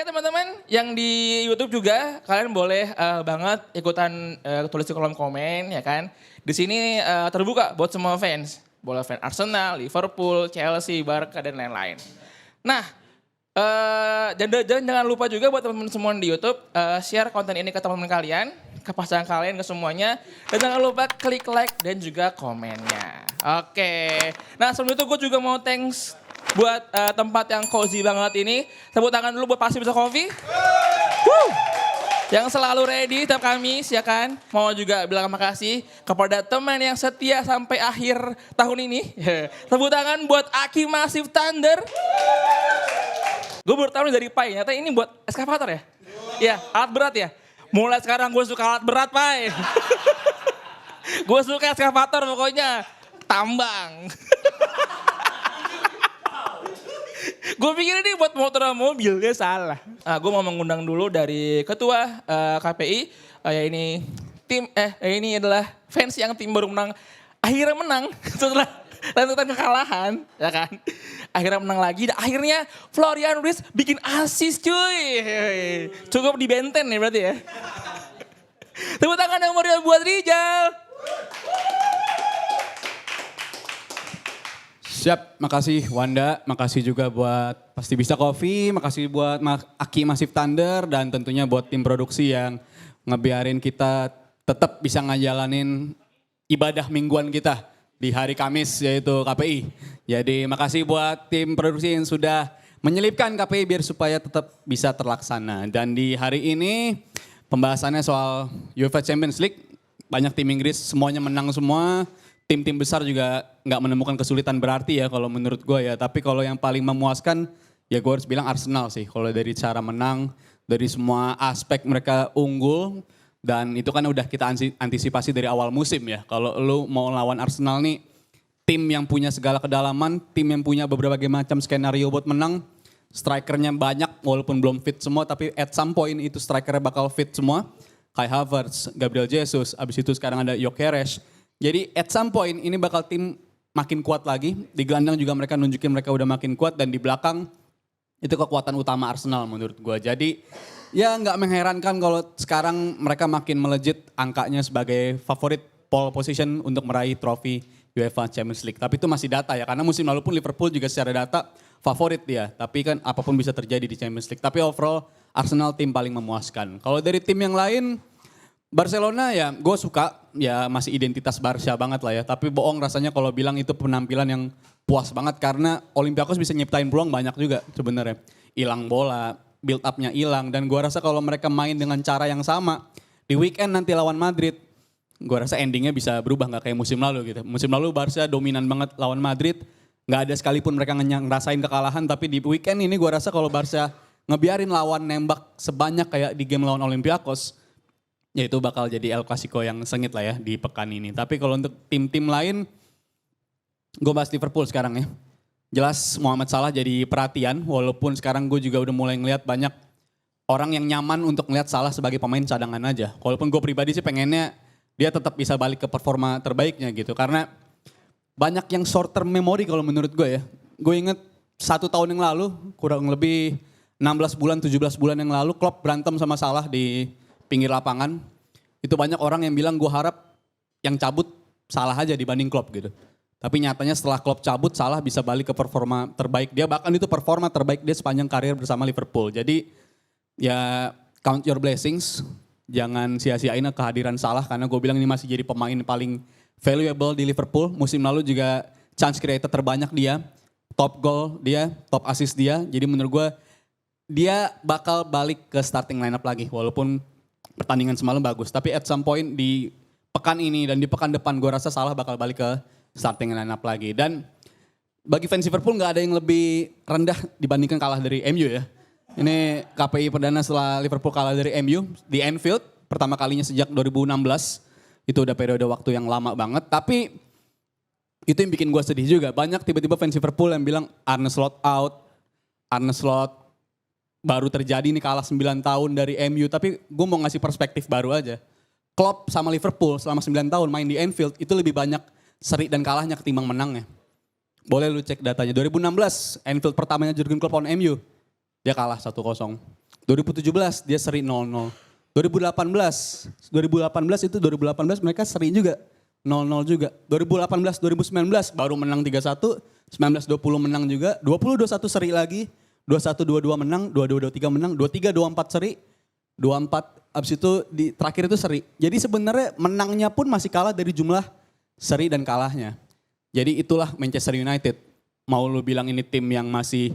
Oke teman-teman yang di YouTube juga kalian boleh banget ikutan tulis di kolom komen ya kan. Di sini terbuka buat semua fans. Boleh fans Arsenal, Liverpool, Chelsea, Barca dan lain-lain. Nah, jangan lupa juga buat teman-teman semua di YouTube share konten ini ke teman-teman kalian, ke pasangan kalian, ke semuanya. Dan jangan lupa klik like dan juga komennya. Oke. Nah, sebelum itu gue juga mau thanks buat tempat yang cozy banget ini. Tepuk tangan dulu buat Pasti Bisa Coffee. Yang selalu ready setiap Kamis ya kan. Mau juga bilang makasih kepada teman yang setia sampai akhir tahun ini. Tepuk tangan buat Aki Massive Thunder. Gue baru tahu dari Pai, ternyata ini buat eskavator ya? Iya, alat berat ya? Mulai sekarang gue suka alat berat Pai. Gue suka eskavator pokoknya. Tambang. Gue pikir ini buat motor mobil, dia salah. Gue mau mengundang dulu dari ketua KPI, ini adalah fans yang tim baru menang, akhirnya menang setelah rentetan kekalahan, ya kan. Akhirnya menang lagi, dan akhirnya Florian Ruiz bikin assist cuy. Cukup di Benten ya berarti ya. Tepuk tangan yang meriah buat Rijal. Siap, makasih Wanda, makasih juga buat Pasti Bisa Coffee, makasih buat Aki Massive Thunder, dan tentunya buat tim produksi yang ngebiarin kita tetap bisa ngejalanin ibadah mingguan kita di hari Kamis yaitu KPI. Jadi makasih buat tim produksi yang sudah menyelipkan KPI biar supaya tetap bisa terlaksana. Dan di hari ini pembahasannya soal UEFA Champions League, banyak tim Inggris semuanya menang semua. Tim-tim besar juga nggak menemukan kesulitan berarti ya kalau menurut gue ya. Tapi kalau yang paling memuaskan ya gue harus bilang Arsenal sih. Kalau dari cara menang, dari semua aspek mereka unggul. Dan itu kan udah kita antisipasi dari awal musim ya. Kalau lu mau lawan Arsenal nih, tim yang punya segala kedalaman, tim yang punya berbagai macam skenario buat menang. Strikernya banyak walaupun belum fit semua, tapi at some point itu strikernya bakal fit semua. Kai Havertz, Gabriel Jesus, abis itu sekarang ada Gyökeres. Jadi at some point ini bakal tim makin kuat lagi. Di gelandang juga mereka nunjukin mereka udah makin kuat. Dan di belakang itu kekuatan utama Arsenal menurut gue. Jadi ya nggak mengherankan kalau sekarang mereka makin melejit angkanya sebagai favorit pole position untuk meraih trofi UEFA Champions League. Tapi itu masih data ya. Karena musim lalu pun Liverpool juga secara data favorit dia. Tapi kan apapun bisa terjadi di Champions League. Tapi overall Arsenal tim paling memuaskan. Kalau dari tim yang lain, Barcelona ya gue suka, ya masih identitas Barca banget lah ya. Tapi bohong rasanya kalau bilang itu penampilan yang puas banget karena Olympiakos bisa nyiptain peluang banyak juga sebenarnya. Hilang bola, build up-nya hilang. Dan gue rasa kalau mereka main dengan cara yang sama, di weekend nanti lawan Madrid, gue rasa endingnya bisa berubah gak kayak musim lalu gitu. Musim lalu Barca dominan banget lawan Madrid, gak ada sekalipun mereka ngerasain kekalahan. Tapi di weekend ini gue rasa kalau Barca ngebiarin lawan nembak sebanyak kayak di game lawan Olympiakos, ya itu bakal jadi El Clasico yang sengit lah ya di pekan ini. Tapi kalau untuk tim-tim lain, gue bahas Liverpool sekarang ya. Jelas Mohamed Salah jadi perhatian, walaupun sekarang gue juga udah mulai ngeliat banyak orang yang nyaman untuk ngeliat Salah sebagai pemain cadangan aja. Walaupun gue pribadi sih pengennya dia tetap bisa balik ke performa terbaiknya gitu. Karena banyak yang short term memory kalau menurut gue ya. Gue inget 1 tahun yang lalu, kurang lebih 16 bulan, 17 bulan yang lalu, Klopp berantem sama Salah di pinggir lapangan. Itu banyak orang yang bilang gue harap yang cabut Salah aja dibanding Klopp gitu. Tapi nyatanya setelah Klopp cabut, Salah bisa balik ke performa terbaik dia. Bahkan itu performa terbaik dia sepanjang karir bersama Liverpool. Jadi ya count your blessings. Jangan sia-siain kehadiran Salah karena gue bilang ini masih jadi pemain paling valuable di Liverpool. Musim lalu juga chance creator terbanyak dia. Top goal dia, top assist dia. Jadi menurut gue dia bakal balik ke starting lineup lagi. Walaupun pertandingan semalam bagus. Tapi at some point di pekan ini dan di pekan depan gue rasa Salah bakal balik ke starting lineup lagi. Dan bagi fans Liverpool gak ada yang lebih rendah dibandingkan kalah dari MU ya. Ini KPI perdana setelah Liverpool kalah dari MU di Anfield. Pertama kalinya sejak 2016. Itu udah periode waktu yang lama banget. Tapi itu yang bikin gue sedih juga. Banyak tiba-tiba fans Liverpool yang bilang Arne Slot out. Arne Slot baru terjadi nih kalah 9 tahun dari MU. Tapi gue mau ngasih perspektif baru aja. Klopp sama Liverpool selama 9 tahun main di Anfield itu lebih banyak seri dan kalahnya ketimbang menangnya. Boleh lu cek datanya. 2016 Anfield pertamanya Jurgen Klopp lawan MU. Dia kalah 1-0. 2017 dia seri 0-0. 2018 mereka seri juga 0-0 juga. 2018 2019 baru menang 3-1, 19-20 menang juga, 20-21 seri lagi, 21-22 menang, 22-23 menang, 23-24 seri, 24 abis itu di terakhir itu seri. Jadi sebenarnya menangnya pun masih kalah dari jumlah seri dan kalahnya. Jadi itulah Manchester United. Mau lu bilang ini tim yang masih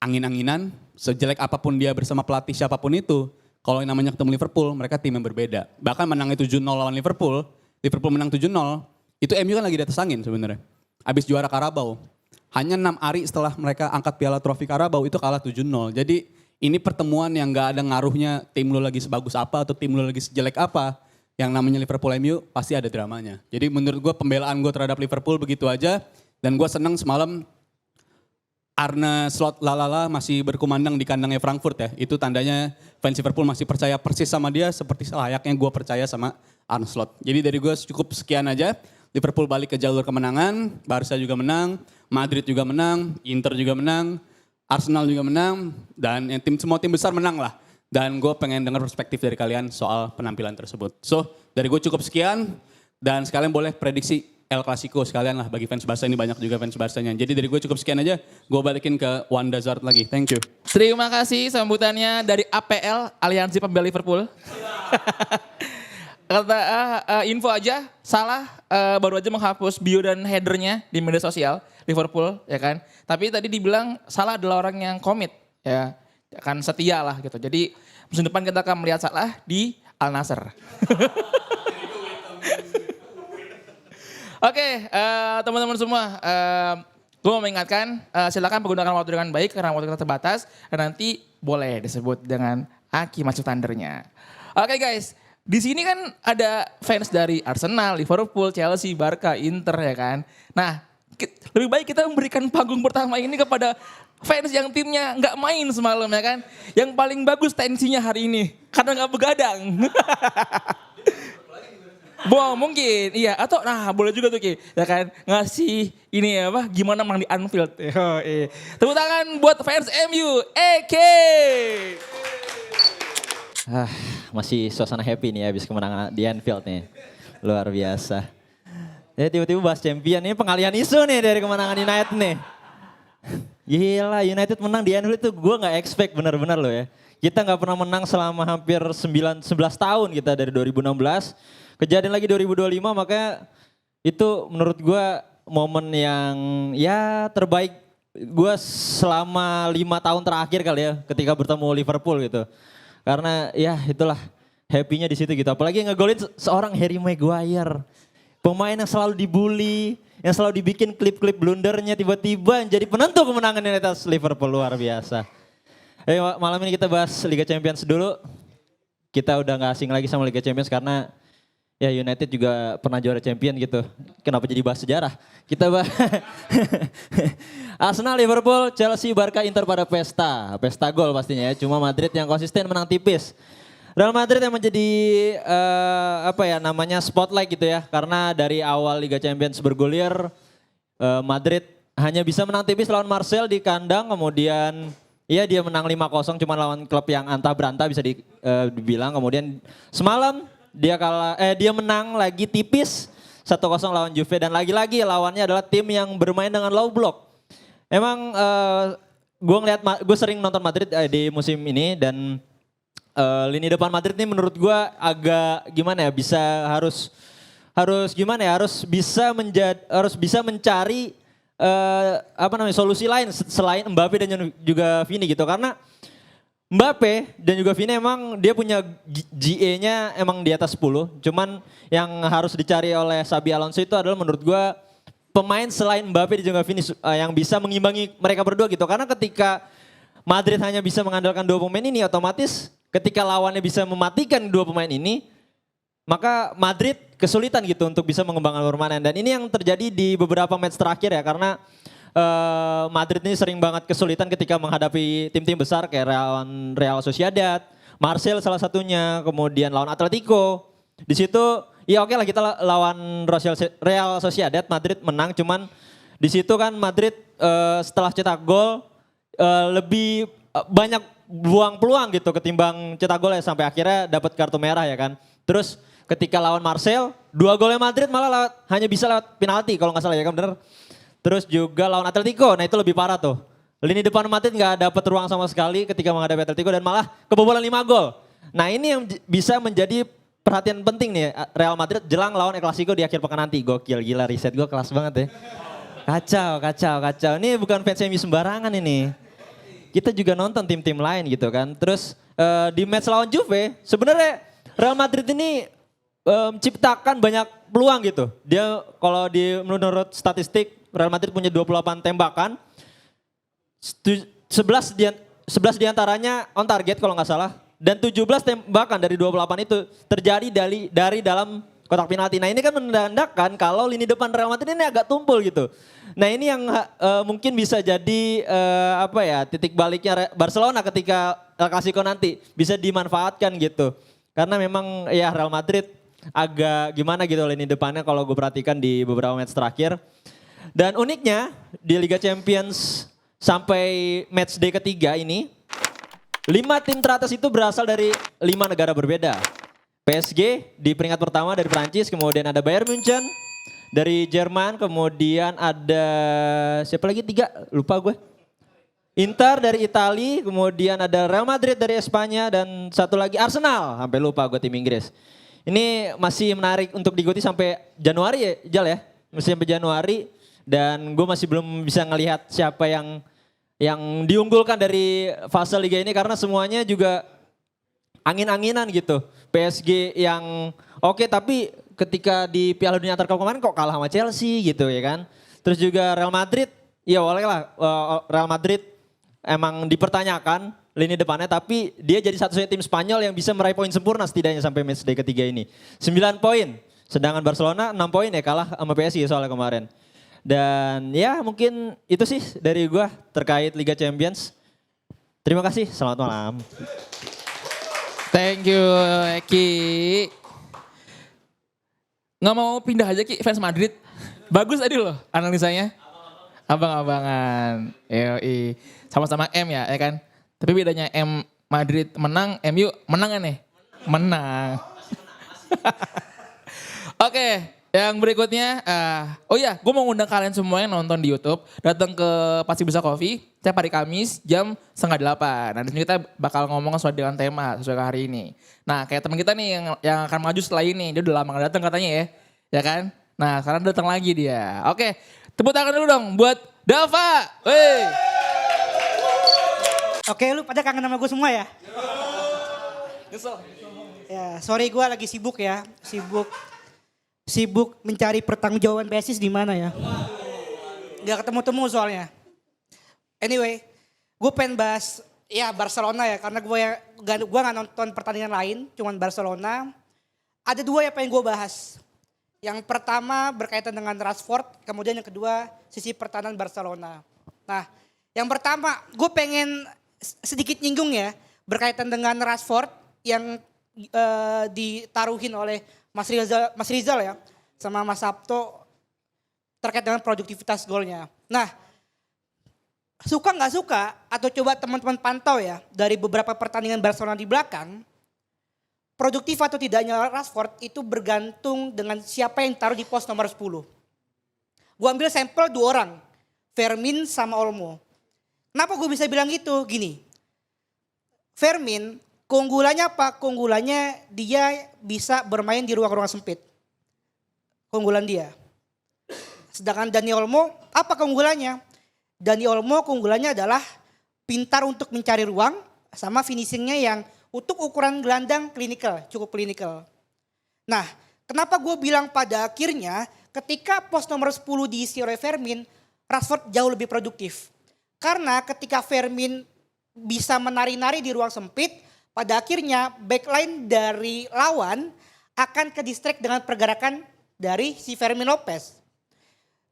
angin-anginan, sejelek apapun dia bersama pelatih siapapun itu, kalau yang namanya ketemu Liverpool, mereka tim yang berbeda. Bahkan menang itu 7-0 lawan Liverpool menang 7-0, itu MU kan lagi di atas angin sebenarnya. Abis juara Carabao, hanya 6 hari setelah mereka angkat piala trofi Carabao itu kalah 7-0. Jadi ini pertemuan yang gak ada ngaruhnya tim lu lagi sebagus apa atau tim lu lagi sejelek apa. Yang namanya Liverpool MU pasti ada dramanya. Jadi menurut gue pembelaan gue terhadap Liverpool begitu aja. Dan gue senang semalam Arne Slot lalala masih berkumandang di kandangnya Frankfurt ya. Itu tandanya fans Liverpool masih percaya persis sama dia seperti layaknya gue percaya sama Arne Slot. Jadi dari gue cukup sekian aja. Liverpool balik ke jalur kemenangan, Barca juga menang, Madrid juga menang, Inter juga menang, Arsenal juga menang, dan semua tim besar menang lah. Dan gue pengen dengar perspektif dari kalian soal penampilan tersebut. So dari gue cukup sekian, dan sekalian boleh prediksi El Clasico sekalian lah bagi fans Barca, ini banyak juga fans Barcanya. Jadi dari gue cukup sekian aja, gue balikin ke Wanda Zart lagi. Thank you. Terima kasih sambutannya dari APL, Aliansi Pembela Liverpool. Kata info aja, Salah baru aja menghapus bio dan headernya di media sosial Liverpool, ya kan. Tapi tadi dibilang Salah adalah orang yang komit, ya kan, setia lah gitu. Jadi musim depan kita akan melihat Salah di Al Nassr. Oke, teman-teman semua, gue mau mengingatkan, silakan menggunakan waktu dengan baik karena waktu kita terbatas, dan nanti boleh disebut dengan Aki masuk tandernya. Oke guys. Di sini kan ada fans dari Arsenal, Liverpool, Chelsea, Barca, Inter ya kan. Nah, lebih baik kita memberikan panggung pertama ini kepada fans yang timnya nggak main semalam ya kan. Yang paling bagus tensinya hari ini karena nggak begadang. Boh mungkin, iya. Atau nah boleh juga tuh Ki, ya kan. Ngasih ini ya apa, gimana menang di Anfield. Tepuk tangan buat fans MU, Eke. Masih suasana happy nih habis kemenangan di Anfield nih. Luar biasa. Ya tiba-tiba bahas champion, ini pengalian isu nih dari kemenangan United nih. Gila, United menang di Anfield itu gue gak expect benar-benar loh ya. Kita gak pernah menang selama hampir 11 tahun kita dari 2016. Kejadian lagi 2025, makanya itu menurut gue momen yang ya terbaik gue selama 5 tahun terakhir kali ya ketika bertemu Liverpool gitu. Karena ya itulah happy-nya di situ gitu. Apalagi ngegolin seorang Harry Maguire. Pemain yang selalu dibully, yang selalu dibikin klip-klip blundernya tiba-tiba jadi penentu kemenangan di atas Liverpool, luar biasa. Malam ini kita bahas Liga Champions dulu. Kita udah gak asing lagi sama Liga Champions karena ya United juga pernah juara champion gitu. Kenapa jadi bahas sejarah? Kita bahas Arsenal, Liverpool, Chelsea, Barca, Inter pada pesta. Pesta gol pastinya ya. Cuma Madrid yang konsisten menang tipis. Real Madrid yang menjadi namanya spotlight gitu ya. Karena dari awal Liga Champions bergulir, Madrid hanya bisa menang tipis lawan Marseille di kandang. Kemudian ya dia menang 5-0 cuma lawan klub yang antah berantah bisa dibilang. Kemudian semalam dia menang lagi tipis 1-0 lawan Juve, dan lagi-lagi lawannya adalah tim yang bermain dengan low block. Emang gue sering nonton Madrid di musim ini, dan lini depan Madrid ini menurut gue agak gimana ya, harus bisa mencari solusi lain selain Mbappe dan juga Vini gitu. Karena Mbappe dan juga Vini emang dia punya GA-nya emang di atas 10. Cuman yang harus dicari oleh Xabi Alonso itu adalah menurut gue pemain selain Mbappe dan juga Vini yang bisa mengimbangi mereka berdua gitu. Karena ketika Madrid hanya bisa mengandalkan 2 pemain ini, otomatis ketika lawannya bisa mematikan 2 pemain ini, maka Madrid kesulitan gitu untuk bisa mengembangkan permainan. Dan ini yang terjadi di beberapa match terakhir ya, karena Madrid ini sering banget kesulitan ketika menghadapi tim-tim besar kayak lawan Real Sociedad, Marseille salah satunya, kemudian lawan Atletico. Di situ ya oke lah kita lawan Real Sociedad, Madrid menang, cuman di situ kan Madrid setelah cetak gol lebih banyak buang peluang gitu ketimbang cetak gol ya sampai akhirnya dapat kartu merah ya kan. Terus ketika lawan Marseille, 2 golnya Madrid malah hanya bisa lewat penalti kalau nggak salah ya kan bener. Terus juga lawan Atletico, nah itu lebih parah tuh. Lini depan Madrid nggak dapat ruang sama sekali ketika menghadapi Atletico dan malah kebobolan 5 gol. Nah ini yang bisa menjadi perhatian penting nih Real Madrid jelang lawan El Clasico di akhir pekan nanti. Gokil, gila riset gue kelas banget ya. Kacau. Ini bukan fans MU sembarangan ini. Kita juga nonton tim-tim lain gitu kan. Terus di match lawan Juve, sebenarnya Real Madrid ini menciptakan banyak peluang gitu. Dia kalau menurut statistik Real Madrid punya 28 tembakan. 11 diantaranya on target kalau nggak salah. Dan 17 tembakan dari 28 itu terjadi dari dalam kotak penalti. Nah ini kan menandakan kalau lini depan Real Madrid ini agak tumpul gitu. Nah ini yang mungkin bisa jadi titik baliknya Barcelona ketika El Clasico nanti bisa dimanfaatkan gitu. Karena memang ya Real Madrid agak gimana gitu lini depannya kalau gue perhatikan di beberapa match terakhir. Dan uniknya di Liga Champions sampai match day ketiga ini 5 tim teratas itu berasal dari 5 negara berbeda. PSG di peringkat pertama dari Prancis, kemudian ada Bayern Munchen dari Jerman, kemudian ada siapa lagi 3? Lupa gue. Inter dari Italia, kemudian ada Real Madrid dari Espanya dan satu lagi Arsenal. Sampai lupa gue tim Inggris. Ini masih menarik untuk diikuti sampai Januari ya, Jal ya? Masih sampai Januari dan gue masih belum bisa ngelihat siapa yang diunggulkan dari fase liga ini karena semuanya juga angin-anginan gitu. PSG yang oke tapi ketika di Piala Dunia antar klub kemarin kok kalah sama Chelsea gitu ya kan. Terus juga Real Madrid, ya boleh lah Real Madrid emang dipertanyakan lini depannya tapi dia jadi satu-satunya tim Spanyol yang bisa meraih poin sempurna setidaknya sampai match day ketiga ini. 9 poin, sedangkan Barcelona 6 poin ya kalah sama PSG soalnya kemarin. Dan ya mungkin itu sih dari gua terkait Liga Champions. Terima kasih, selamat malam. Thank you Eki. Nggak mau pindah aja Ki fans Madrid. Bagus tadi loh analisanya. Abang-abangan. Yoi. Sama-sama M ya kan. Tapi bedanya M Madrid menang, MU menang kan nih? Menang. Oke. Yang berikutnya, gue mau ngundang kalian semua yang nonton di YouTube, datang ke Pasti Bisa Coffee, setiap hari Kamis jam 7:30. Nah di sini kita bakal ngomong sesuai dengan tema, sesuai hari ini. Nah kayak teman kita nih yang akan maju setelah ini, dia udah lama gak datang katanya ya kan? Nah sekarang datang lagi dia. Oke, tepuk tangan dulu dong buat Dava. Wey. Oke, lu pada kangen sama gue semua ya? Ya, sorry gue lagi sibuk ya, sibuk mencari pertanggungjawaban basis di mana ya. Gak ketemu-temu soalnya. Anyway, gue pengen bahas ya Barcelona ya karena gue gak nonton pertandingan lain, cuman Barcelona. Ada 2 yang pengen gue bahas. Yang pertama berkaitan dengan Rashford, kemudian yang kedua sisi pertahanan Barcelona. Nah, yang pertama gue pengen sedikit nyinggung ya berkaitan dengan Rashford yang ditaruhin oleh Mas Rizal ya sama Mas Sabto terkait dengan produktivitas golnya. Nah, suka nggak suka atau coba teman-teman pantau ya dari beberapa pertandingan Barcelona di belakang, produktif atau tidaknya Rashford itu bergantung dengan siapa yang taruh di pos nomor 10. Gue ambil sampel 2 orang, Fermin sama Olmo. Kenapa gue bisa bilang gitu? Gini, Fermin keunggulannya apa? Keunggulannya dia bisa bermain di ruang-ruang sempit. Keunggulan dia. Sedangkan Dani Olmo, apa keunggulannya? Dani Olmo keunggulannya adalah pintar untuk mencari ruang sama finishingnya yang untuk ukuran gelandang cukup klinikal. Nah, kenapa gue bilang pada akhirnya ketika pos nomor 10 diisi oleh Fermin, Rashford jauh lebih produktif. Karena ketika Fermin bisa menari-nari di ruang sempit, pada akhirnya backline dari lawan akan ke-distract dengan pergerakan dari si Fermin Lopez.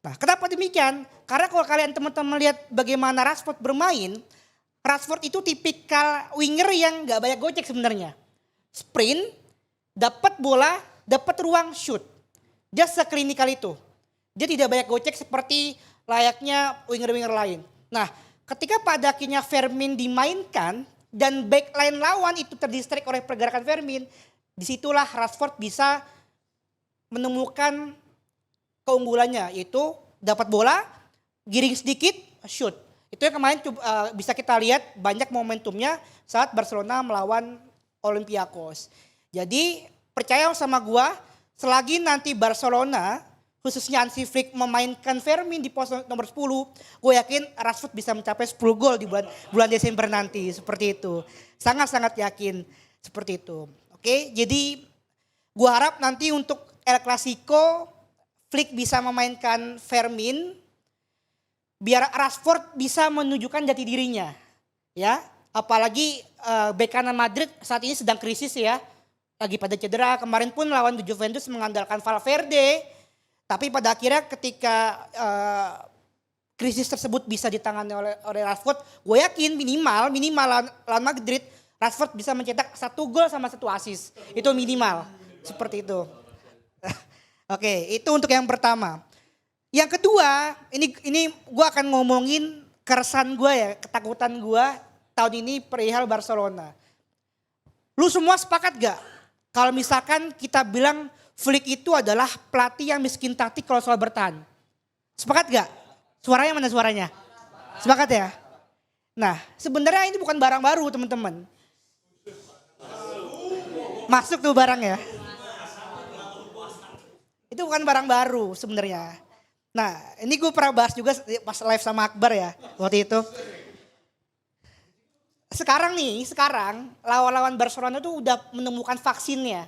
Nah kenapa demikian? Karena kalau kalian teman-teman lihat bagaimana Rashford bermain, Rashford itu tipikal winger yang gak banyak gocek sebenarnya. Sprint, dapat bola, dapat ruang shoot. Dia seklinikal itu. Dia tidak banyak gocek seperti layaknya winger-winger lain. Nah ketika pada akhirnya Fermin dimainkan, dan backline lawan itu terdistract oleh pergerakan Fermin, disitulah Rashford bisa menemukan keunggulannya, yaitu dapat bola, giring sedikit, shoot. Itu yang kemarin bisa kita lihat banyak momentumnya saat Barcelona melawan Olympiakos. Jadi percaya sama gua, selagi nanti Barcelona khususnya Hansi Flick memainkan Fermin di pos nomor 10, gue yakin Rashford bisa mencapai 10 gol di bulan Desember nanti, seperti itu. Sangat-sangat yakin seperti itu. Oke, jadi gue harap nanti untuk El Clasico Flick bisa memainkan Fermin biar Rashford bisa menunjukkan jati dirinya. Ya, apalagi bek kanan Madrid saat ini sedang krisis ya. Lagi pada cedera, kemarin pun lawan Juventus mengandalkan Valverde. Tapi pada akhirnya ketika krisis tersebut bisa ditangani oleh Rashford, gue yakin minimal lawan Madrid, Rashford bisa mencetak 1 gol sama 1 assist. Itu minimal, seperti itu. Oke, itu untuk yang pertama. Yang kedua, ini gue akan ngomongin keresahan gue ya, ketakutan gue tahun ini perihal Barcelona. Lu semua sepakat gak? Kalau misalkan kita bilang Flick itu adalah pelatih yang miskin taktik kalau soal bertahan. Sepakat gak? Suaranya mana suaranya? Sepakat ya? Nah, sebenarnya ini bukan barang baru teman-teman. Masuk tuh barang ya. Itu bukan barang baru sebenarnya. Nah, ini gue pernah bahas juga pas live sama Akbar ya waktu itu. Sekarang lawan-lawan Barcelona tuh udah menemukan vaksinnya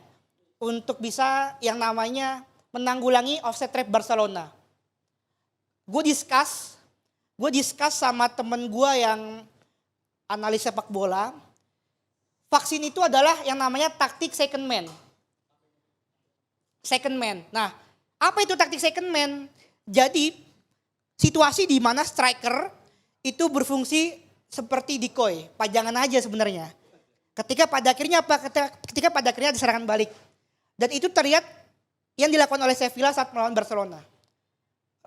untuk bisa yang namanya menanggulangi offset trap Barcelona. Gue discuss sama temen gue yang analis sepak bola. Vaksin itu adalah yang namanya taktik second man. Second man. Nah, apa itu taktik second man? Jadi situasi di mana striker itu berfungsi seperti decoy, pajangan aja sebenarnya. Ketika pada akhirnya ada serangan balik. Dan itu terlihat yang dilakukan oleh Sevilla saat melawan Barcelona.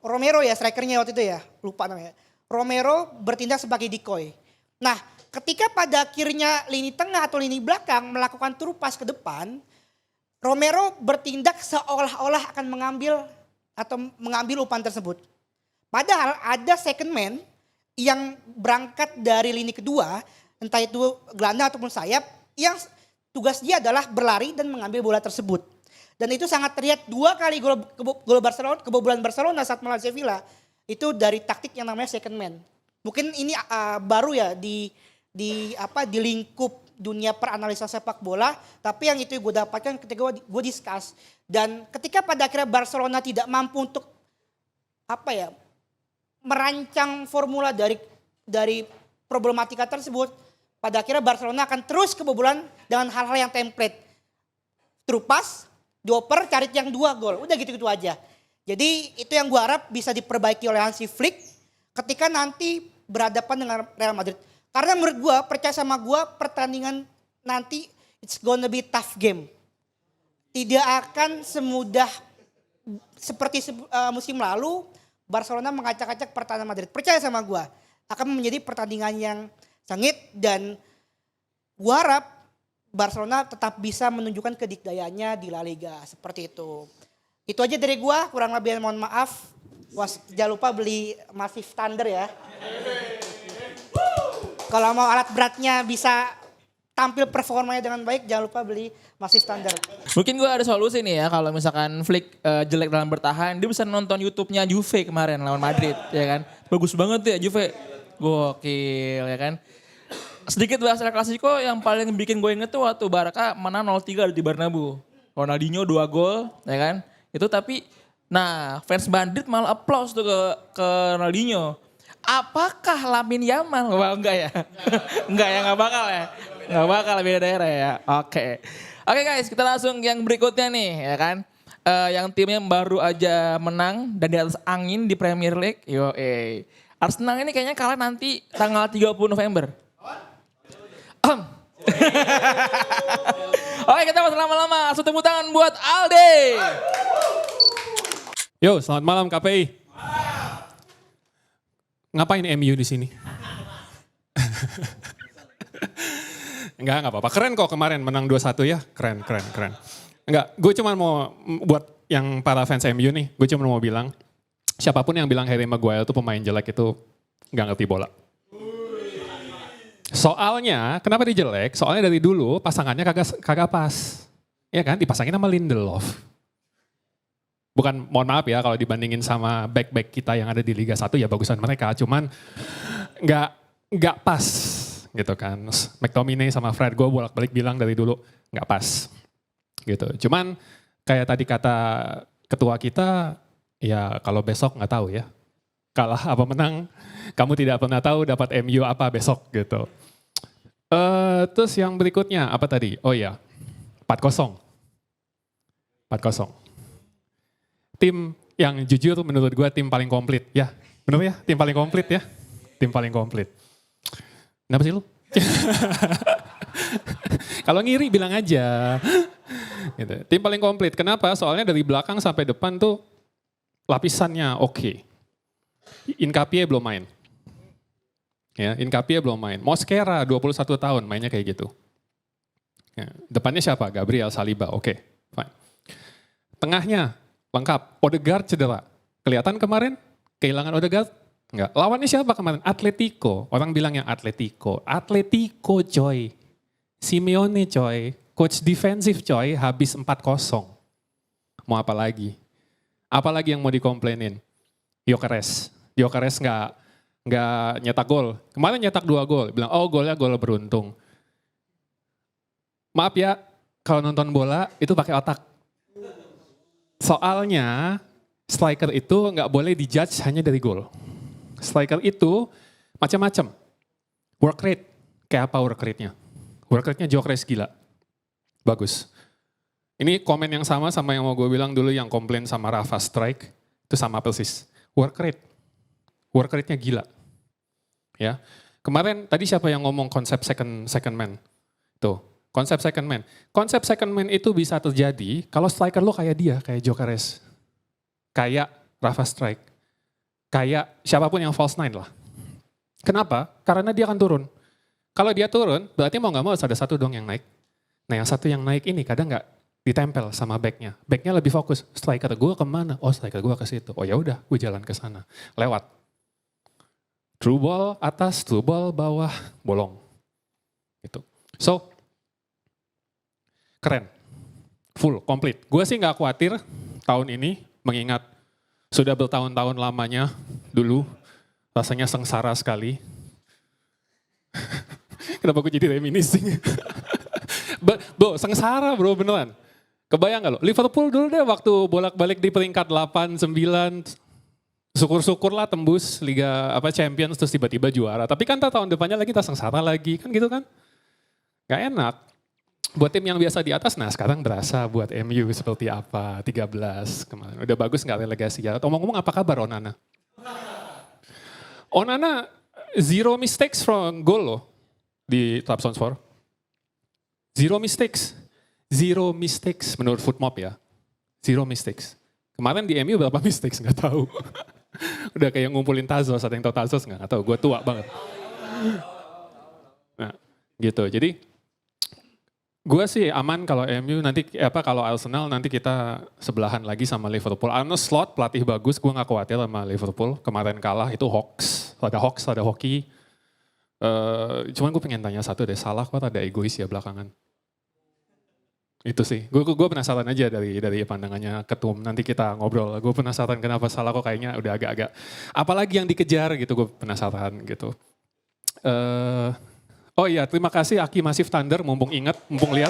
Romero ya strikernya waktu itu ya, lupa namanya. Romero bertindak sebagai decoy. Nah, ketika pada akhirnya lini tengah atau lini belakang melakukan through pass ke depan, Romero bertindak seolah-olah akan mengambil umpan tersebut. Padahal ada second man yang berangkat dari lini kedua, entah itu gelandang ataupun sayap, yang tugas dia adalah berlari dan mengambil bola tersebut. Dan itu sangat terlihat 2 kali gol Barcelona, kebobolan Barcelona saat melawan Sevilla, itu dari taktik yang namanya second man. Mungkin ini baru ya di lingkup dunia peranalisa sepak bola, tapi yang itu gue dapatkan ketika gue discuss. Dan ketika pada akhirnya Barcelona tidak mampu untuk merancang formula dari problematika tersebut, pada akhirnya Barcelona akan terus kebobolan dengan hal-hal yang template. Through pass, dioper, cari yang 2 gol. Udah gitu-gitu aja. Jadi itu yang gue harap bisa diperbaiki oleh Hansi Flick ketika nanti berhadapan dengan Real Madrid. Karena menurut gue, percaya sama gue, pertandingan nanti it's gonna be tough game. Tidak akan semudah seperti musim lalu Barcelona mengacak-acak pertahanan Madrid. Percaya sama gue, akan menjadi pertandingan yang sengit dan gue harap Barcelona tetap bisa menunjukkan kedikdayannya di La Liga seperti itu. Itu aja dari gue, kurang lebih mohon maaf. Jangan lupa beli Massive Thunder ya. Kalau mau alat beratnya bisa tampil performanya dengan baik, jangan lupa beli Massive Thunder. Mungkin gue ada solusi nih ya, kalau misalkan Flick jelek dalam bertahan, dia bisa nonton YouTube-nya Juve kemarin lawan Madrid, ya kan. Bagus banget tuh ya Juve. Gokil ya kan. Sedikit bahas El Clasico, yang paling bikin gue inget tuh waktu Barca menang 0-3 di Bernabeu. Ronaldinho 2 gol, ya kan. Itu tapi, nah fans Madrid malah applause tuh ke Ronaldinho. Apakah Lamine Yamal? Wah enggak ya? Enggak ya, enggak bakal ya? Enggak bakal beda daerah ya? Oke. Oke guys, kita langsung yang berikutnya nih ya kan. Yang timnya baru aja menang dan di atas angin di Premier League. Arsenal ini kayaknya kalah nanti tanggal 30 November. Oke, kita mau lama-lama. Langsung tepuk tangan buat Alde. Yo, selamat malam KPI. Ngapain MU di sini? Enggak apa-apa. Keren kok kemarin menang 2-1 ya. Keren. Enggak, gue cuma mau buat yang para fans MU nih, gue cuma mau bilang, siapapun yang bilang Harry Maguire itu pemain jelek itu nggak ngerti bola. Soalnya, kenapa dia jelek? Soalnya dari dulu pasangannya kagak pas. Ya kan, dipasangin sama Lindelof. Bukan, mohon maaf ya kalau dibandingin sama back-back kita yang ada di Liga 1 ya bagusan mereka. Cuman nggak pas gitu kan. McTominay sama Fred, gue bolak-balik bilang dari dulu nggak pas. Gitu. Cuman kayak tadi kata ketua kita, ya kalau besok nggak tahu ya. Kalah apa menang, kamu tidak pernah tahu dapat MU apa besok gitu. Terus yang berikutnya apa tadi? Oh iya, 4-0. Tim yang jujur menurut gue tim paling komplit ya. Benar ya? Tim paling komplit ya? Tim paling komplit. Kenapa sih lu? Kalau ngiri bilang aja. Gitu. Tim paling komplit. Kenapa? Soalnya dari belakang sampai depan tuh lapisannya oke. Inkapie belum main. Ya, Inkapie belum main. Mosquera 21 tahun mainnya kayak gitu. Ya, depannya siapa? Gabriel Saliba. Oke, fine. Tengahnya lengkap. Odegaard cedera. Kelihatan kemarin kehilangan Odegaard? Enggak. Lawannya siapa kemarin? Atletico. Orang bilangnya Atletico. Atletico coy. Simeone coy. Coach defensif coy. Habis 4-0. Mau apa lagi? Apalagi yang mau dikomplainin? Gyökeres nggak nyetak gol. Kemarin nyetak 2 gol. Bilang, oh golnya gol beruntung. Maaf ya, kalau nonton bola itu pakai otak. Soalnya striker itu nggak boleh dijudge hanya dari gol. Striker itu macam-macam. Work rate, kayak apa work rate-nya? Work rate-nya Gyökeres gila. Bagus. Ini komen yang sama yang mau gue bilang dulu yang komplain sama Rafa Strike. Itu sama persis. Work rate-nya gila. Ya. Kemarin tadi siapa yang ngomong konsep second man? Tuh, konsep second man. Konsep second man itu bisa terjadi kalau striker lo kayak dia, kayak Gyökeres. Kayak Rafa Strike. Kayak siapapun yang false nine lah. Kenapa? Karena dia akan turun. Kalau dia turun, berarti mau nggak mau harus ada satu dong yang naik. Nah yang satu yang naik ini kadang nggak ditempel sama backnya. Backnya lebih fokus, striker gue kemana? Oh striker gue ke situ. Oh ya udah, gue jalan ke sana. Lewat. Through ball atas, through ball bawah, bolong. Gitu. So, keren. Full, komplit. Gue sih nggak khawatir tahun ini, mengingat sudah bertahun-tahun lamanya dulu, rasanya sengsara sekali. Kenapa gue jadi reminiscing? Bro, sengsara bro, beneran. Kebayang gak lo? Liverpool dulu deh waktu bolak-balik di peringkat 8, 9, syukur-syukur lah tembus Liga Champions terus tiba-tiba juara. Tapi kan tahun depannya lagi kita sengsara lagi, kan gitu kan? Gak enak. Buat tim yang biasa di atas, nah sekarang berasa buat MU seperti apa, 13 kemarin. Udah bagus gak relegasi ya? Ngomong-ngomong apa kabar Onana? Onana 0 mistakes from goal loh di Trabzonspor. 0 mistakes. 0 mistakes menurut Footmob ya. 0 mistakes. Kemarin di MU berapa mistakes nggak tahu. Udah kayak ngumpulin Tazos, ada yang tahu Tazos nggak tahu, gue tua banget. Nah gitu, jadi gue sih aman kalau MU nanti, kalau Arsenal nanti kita sebelahan lagi sama Liverpool. Arne Slot pelatih bagus, gue gak khawatir sama Liverpool. Kemarin kalah itu hoax, ada hoki. Cuman gue pengen tanya satu deh, Salah kok ada egois ya belakangan. Itu sih, gue penasaran aja dari pandangannya Ketum. Nanti kita ngobrol, gue penasaran kenapa Salah kok kayaknya udah agak-agak. Apalagi yang dikejar gitu, gue penasaran gitu. Oh iya, terima kasih Aki Massive Thunder, mumpung ingat, mumpung lihat.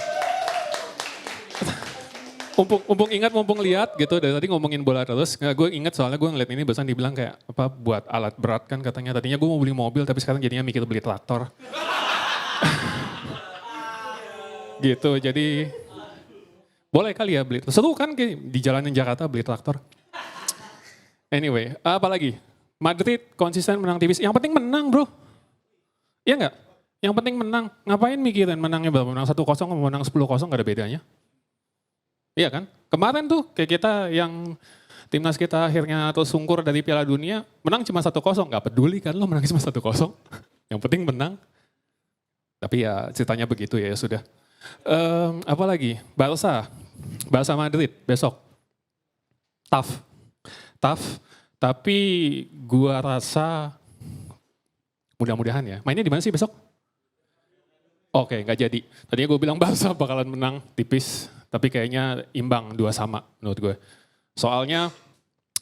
mumpung ingat, mumpung lihat gitu, dari tadi ngomongin bola terus. Gue ingat soalnya gue ngeliat ini barusan dibilang kayak apa buat alat berat kan katanya. Tadinya gue mau beli mobil tapi sekarang jadinya mikir beli traktor. Gitu, jadi boleh kali ya beli. Seru kan di jalanan Jakarta beli traktor. Anyway, apa lagi? Madrid konsisten menang tipis. Yang penting menang bro. Iya nggak? Yang penting menang. Ngapain mikirin menangnya berapa? Menang 1-0 sama menang 10-0 gak ada bedanya. Iya kan? Kemarin tuh kayak kita yang timnas kita akhirnya tersungkur dari Piala Dunia, menang cuma 1-0. Gak peduli kan lo menang cuma 1-0. Yang penting menang. Tapi ya ceritanya begitu ya sudah. Apa lagi? Barca Madrid besok. Tough. Tapi gua rasa mudah-mudahan ya. Mainnya di mana sih besok? Oke, nggak jadi. Tadinya gue bilang Barca bakalan menang tipis, tapi kayaknya imbang 2-2 menurut gue. Soalnya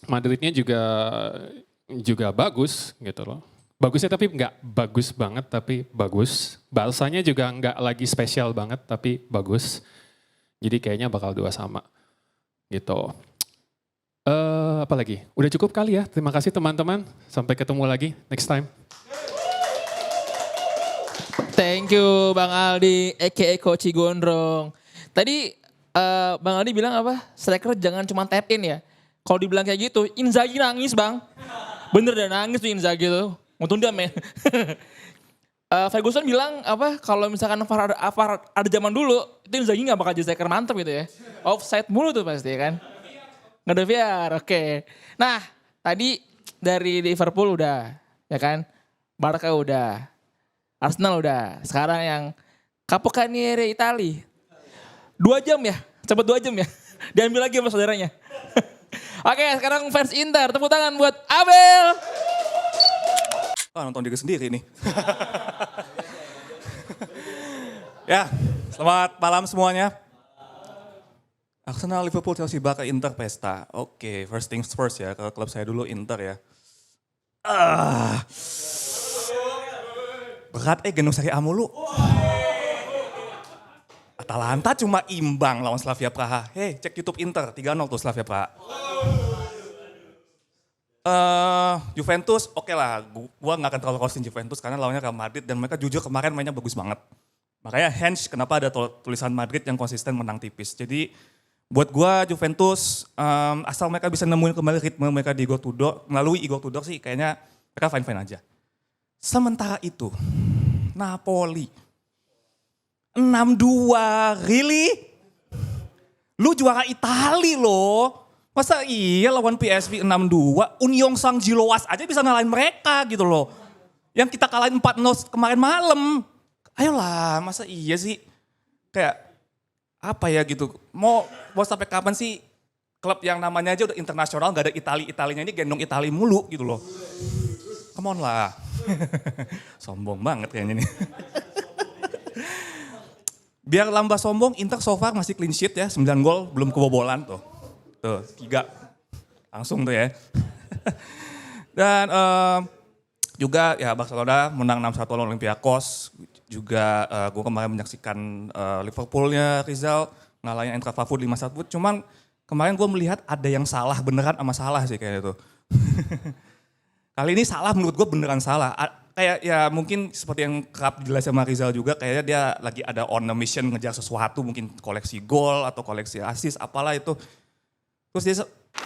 Madridnya juga bagus gitu loh. Bagusnya tapi nggak bagus banget, tapi bagus. Barca-nya juga nggak lagi spesial banget, tapi bagus. Jadi kayaknya bakal 2-2 gitu. Apa lagi? Udah cukup kali ya. Terima kasih teman-teman. Sampai ketemu lagi next time. Thank you Bang Aldi, a.k.a. Coach Gondrong. Tadi Bang Aldi bilang apa? Striker jangan cuma tap in ya. Kalau dibilang kayak gitu, Inzaghi nangis Bang. Bener dan nangis tuh Inzaghi tuh. Untung dia men. Ferguson bilang apa? Kalau misalkan VAR ada zaman dulu, itu Inzaghi gak bakal jadi striker mantep gitu ya. Offside mulu tuh pasti kan. Nggak ada VAR, oke. Nah, tadi dari Liverpool udah, ya kan? Barca udah. Arsenal udah, sekarang yang Capocannoniere Itali. 2 jam ya, cepet 2 jam ya. Diambil lagi sama saudaranya. Oke, sekarang fans Inter, tepuk tangan buat Abel. Nonton diri sendiri nih. Ya, selamat malam semuanya. Arsenal, Liverpool, Chelsea, Barca, Inter, pesta. Oke, first things first ya, kalau klub saya dulu Inter ya. Berat gendong Serie A mulu. Atalanta cuma imbang lawan Slavia Praha. Hei, cek YouTube Inter, 3-0 tuh Slavia Praha. Juventus, oke lah. Gua gak akan terlalu roasting Juventus karena lawannya Real Madrid dan mereka jujur kemarin mainnya bagus banget. Makanya hence kenapa ada tulisan Madrid yang konsisten menang tipis. Jadi buat gua Juventus, asal mereka bisa nemuin kembali ritme mereka di Igor Tudor, melalui Igor Tudor sih kayaknya mereka fine-fine aja. Sementara itu, Napoli 6-2, really? Lu juara Itali loh. Masa iya lawan PSV 6-2, Union Sang Giloas aja bisa ngalahin mereka gitu loh. Yang kita kalahin 4-0 kemarin malam. Ayolah, masa iya sih? Kayak apa ya gitu. Mau sampai kapan sih klub yang namanya aja udah internasional gak ada Italinya ini gendong Itali mulu gitu loh. Come on lah. Sombong banget kayaknya nih. Biar lambah sombong, Inter so far masih clean sheet ya, 9 gol belum kebobolan tuh. Tuh, 3. Langsung tuh ya. Dan juga ya Barcelona menang 6-1 lawan Olympiakos. Juga gue kemarin menyaksikan Liverpoolnya Rizal ngalahin Eintracht Frankfurt 5-1. Cuman kemarin gue melihat ada yang salah beneran sama salah sih kayaknya tuh. Kali ini salah menurut gue beneran salah. Kayak ya mungkin seperti yang kerap dijelasin sama Rizal juga kayaknya dia lagi ada on a mission ngejar sesuatu. Mungkin koleksi gol atau koleksi assist apalah itu. Terus dia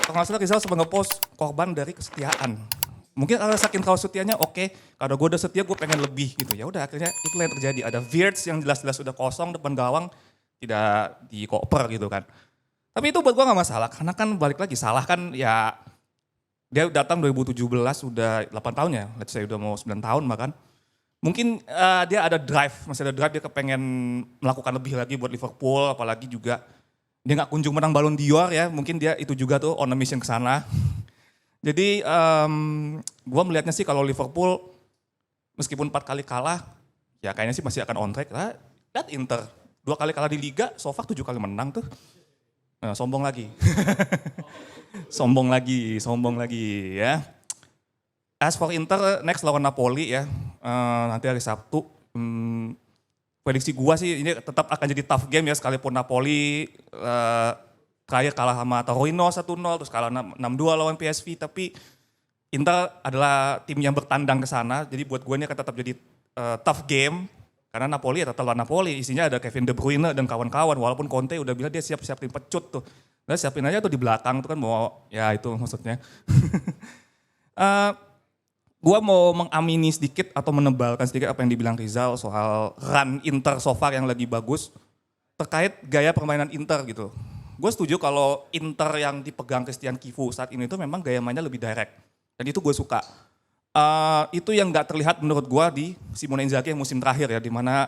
kalau nggak salah Rizal sempat nge-post korban dari kesetiaan. Mungkin kalau saking kau setianya oke. Kalau gue udah setia gue pengen lebih gitu. Ya udah akhirnya itulah yang terjadi. Ada Wirtz yang jelas-jelas udah kosong depan gawang tidak dikoper gitu kan. Tapi itu buat gue gak masalah karena kan balik lagi salah kan ya. Dia datang 2017 udah 8 tahun ya, let's say udah mau 9 tahun bahkan. Mungkin dia ada drive, masih ada drive dia kepengen melakukan lebih lagi buat Liverpool, apalagi juga dia gak kunjung menang Ballon d'Or ya, mungkin dia itu juga tuh on a mission ke sana. Jadi gue melihatnya sih kalau Liverpool meskipun 4 kali kalah, ya kayaknya sih masih akan on track. Lihat Inter, 2 kali kalah di Liga, so far 7 kali menang tuh. Nah, sombong lagi. sombong lagi ya. As for Inter, next lawan Napoli ya. Nanti hari Sabtu. Prediksi gua sih ini tetap akan jadi tough game ya. Sekalipun Napoli terakhir kalah sama Torino 1-0. Terus kalah 6-2 lawan PSV. Tapi Inter adalah tim yang bertandang ke sana. Jadi buat gua ini akan tetap jadi tough game. Karena Napoli ya tetap lawan Napoli. Isinya ada Kevin De Bruyne dan kawan-kawan. Walaupun Conte udah bilang dia siap-siapin pecut tuh. Nah, siapin aja tuh di belakang tuh kan mau, ya itu maksudnya. Gua mau mengamini sedikit atau menebalkan sedikit apa yang dibilang Rizal soal run Inter so far yang lagi bagus. Terkait gaya permainan Inter gitu. Gue setuju kalau Inter yang dipegang Christian Kivu saat ini tuh memang gaya mainnya lebih direct. Dan itu gue suka. itu yang nggak terlihat menurut gua di Simone Inzaghi yang musim terakhir ya, di mana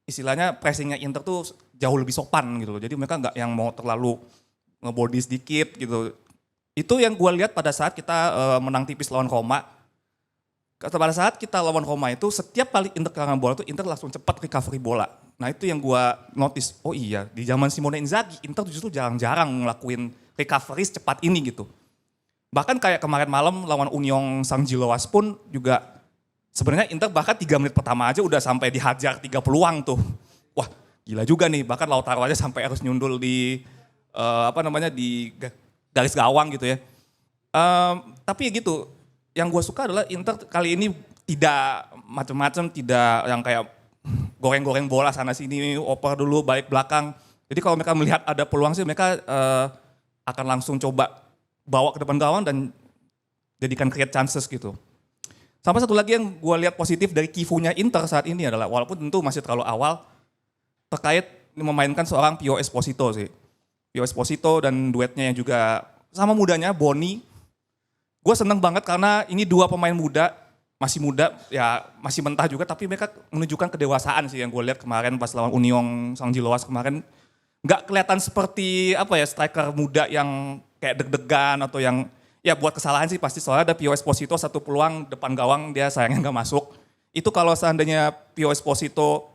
istilahnya pressingnya Inter tuh jauh lebih sopan gitu loh. Jadi mereka nggak yang mau terlalu ngebody sedikit gitu. Itu yang gua lihat pada saat kita menang tipis lawan Roma. Pada saat kita lawan Roma itu setiap kali Inter kehilangan bola tuh Inter langsung cepat recovery bola. Nah itu yang gua notice, oh iya di zaman Simone Inzaghi Inter justru jarang-jarang ngelakuin recovery secepat ini gitu. Bahkan kayak kemarin malam lawan Union Saint-Gilloise pun juga sebenarnya Inter bahkan 3 menit pertama aja udah sampai dihajar 3 peluang tuh. Wah gila juga nih, bahkan Lautaro aja sampai harus nyundul di di garis gawang gitu ya. Tapi gitu, yang gue suka adalah Inter kali ini tidak macam-macam, tidak yang kayak goreng-goreng bola sana sini, oper dulu balik belakang. Jadi kalau mereka melihat ada peluang sih mereka akan langsung coba bawa ke depan gawang dan jadikan create chances gitu. Sampai satu lagi yang gue lihat positif dari Kifunya Inter saat ini adalah, walaupun tentu masih terlalu awal, terkait memainkan seorang Pio Esposito sih. Pio Esposito dan duetnya yang juga sama mudanya, Boni. Gue seneng banget karena ini 2 pemain muda, masih muda, ya masih mentah juga, tapi mereka menunjukkan kedewasaan sih yang gue lihat kemarin pas lawan Union Saint-Gilloise kemarin. Nggak kelihatan seperti striker muda yang kayak deg-degan atau yang ya buat kesalahan sih pasti, soalnya ada Pio Esposito 1 peluang depan gawang dia sayangnya nggak masuk. Itu kalau seandainya Pio Esposito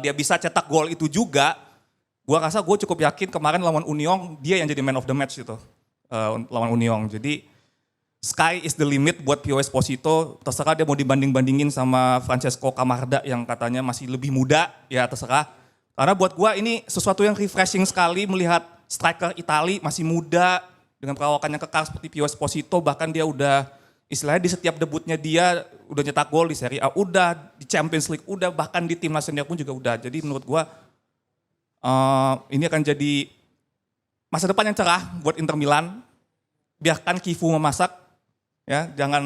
dia bisa cetak gol itu juga, gua rasa gue cukup yakin kemarin lawan Union dia yang jadi man of the match itu lawan Union. Jadi sky is the limit buat Pio Esposito, terserah dia mau dibanding-bandingin sama Francesco Camarda yang katanya masih lebih muda, ya terserah. Karena buat gua ini sesuatu yang refreshing sekali melihat striker Itali masih muda dengan perawakan yang kekar seperti Pio Esposito, bahkan dia udah istilahnya di setiap debutnya dia udah nyetak gol di Serie A, udah di Champions League, udah bahkan di timnas senior pun juga udah. Jadi menurut gua ini akan jadi masa depan yang cerah buat Inter Milan. Biarkan Kifu memasak, ya jangan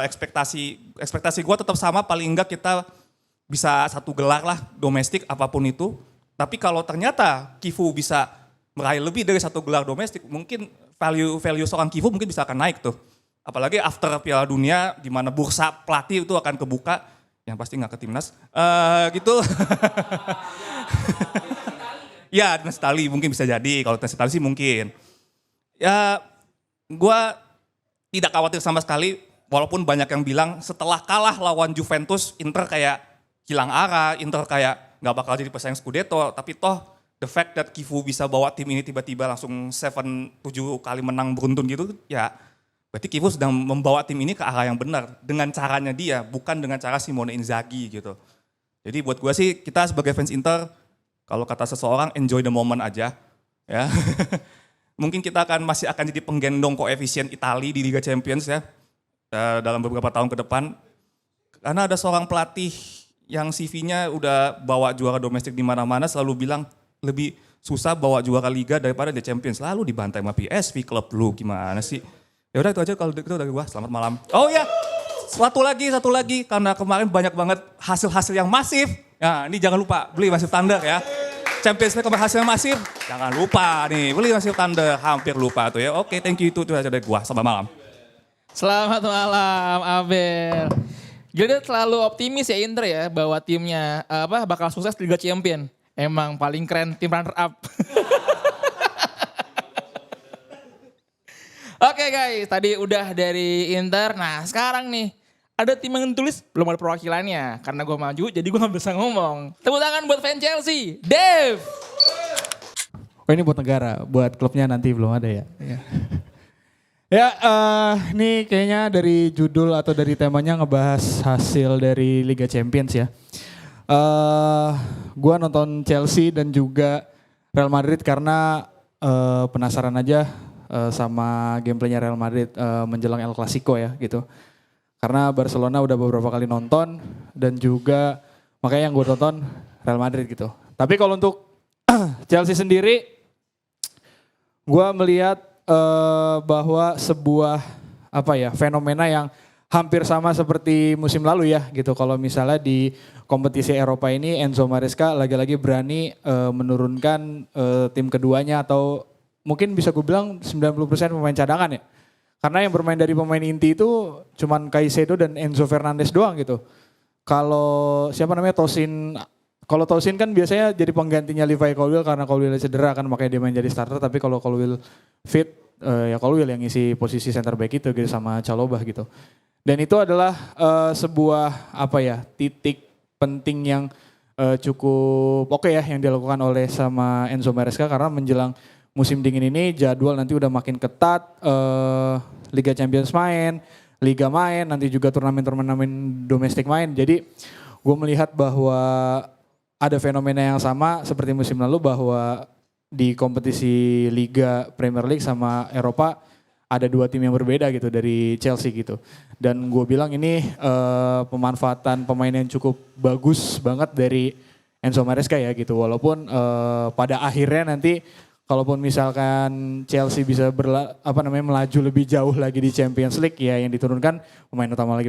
ekspektasi gua tetap sama, paling enggak kita bisa 1 gelar lah domestik apapun itu. Tapi kalau ternyata Kifu bisa meraih lebih dari 1 gelar domestik, mungkin value seorang Kifu mungkin bisa akan naik tuh. Apalagi after Piala Dunia di mana bursa pelatih itu akan kebuka, yang pasti nggak ke timnas. Gitu. Ya, timnas Itali mungkin bisa jadi, kalau timnas Itali sih mungkin. Ya, gue tidak khawatir sama sekali, walaupun banyak yang bilang setelah kalah lawan Juventus, Inter kayak hilang arah, Inter kayak nggak bakal jadi pesaing Scudetto, tapi toh the fact that Kifu bisa bawa tim ini tiba-tiba langsung 7 kali menang beruntun gitu, ya berarti Kifu sedang membawa tim ini ke arah yang benar dengan caranya dia, bukan dengan cara Simone Inzaghi gitu. Jadi buat gue sih kita sebagai fans Inter, kalau kata seseorang enjoy the moment aja, ya. Mungkin kita masih akan jadi penggendong koefisien Itali di Liga Champions ya dalam beberapa tahun ke depan, karena ada seorang pelatih yang CV-nya udah bawa juara domestik di mana-mana, selalu bilang lebih susah bawa juara Liga daripada di Champions. Lalu dibantai sama PSV, klub lu gimana sih? Ya udah itu aja kalau itu dari gua. Selamat malam. Oh ya, satu lagi karena kemarin banyak banget hasil-hasil yang masif. Nah, ini jangan lupa beli Massive Thunder ya. Champions League kemarin hasilnya masif, jangan lupa nih beli Massive Thunder, hampir lupa tuh ya. Oke, thank you itu aja dari gua. Selamat malam. Selamat malam Abel. Gila dia selalu optimis ya Inter ya bahwa timnya bakal sukses di Liga Champion. Emang paling keren tim runner up. Oke guys, tadi udah dari Inter. Nah sekarang nih ada tim yang tulis belum ada perwakilannya. Karena gue maju jadi gue gak bisa ngomong. Tepuk tangan buat fans Chelsea, Dev. Oh ini buat negara, buat klubnya nanti belum ada ya. Ya, ini kayaknya dari judul atau dari temanya ngebahas hasil dari Liga Champions ya. Gua nonton Chelsea dan juga Real Madrid karena penasaran aja sama gameplaynya Real Madrid menjelang El Clasico ya gitu. Karena Barcelona udah beberapa kali nonton dan juga makanya yang gue tonton Real Madrid gitu. Tapi kalau untuk Chelsea sendiri, gue melihat bahwa sebuah fenomena yang hampir sama seperti musim lalu ya gitu. Kalau misalnya di kompetisi Eropa ini Enzo Maresca lagi-lagi berani menurunkan tim keduanya atau mungkin bisa gue bilang 90% pemain cadangan ya. Karena yang bermain dari pemain inti itu cuman Caicedo dan Enzo Fernandez doang gitu. Kalau siapa namanya Tosin, kalau Tosin kan biasanya jadi penggantinya Levi Colwill karena Colwill cedera kan makanya dia main jadi starter. Tapi kalau Colwill fit ya Colwill yang ngisi posisi center back itu gitu sama Chalobah gitu. Dan itu adalah sebuah apa ya titik penting yang cukup oke ya yang dilakukan oleh sama Enzo Maresca karena menjelang musim dingin ini jadwal nanti udah makin ketat, Liga Champions main, Liga main, nanti juga turnamen-turnamen domestik main. Jadi gue melihat bahwa ada fenomena yang sama seperti musim lalu bahwa di kompetisi Liga Premier League sama Eropa ada dua tim yang berbeda gitu dari Chelsea gitu. Dan gue bilang ini pemanfaatan pemain yang cukup bagus banget dari Enzo Maresca ya gitu. Walaupun pada akhirnya nanti kalaupun misalkan Chelsea bisa melaju lebih jauh lagi di Champions League ya yang diturunkan pemain utama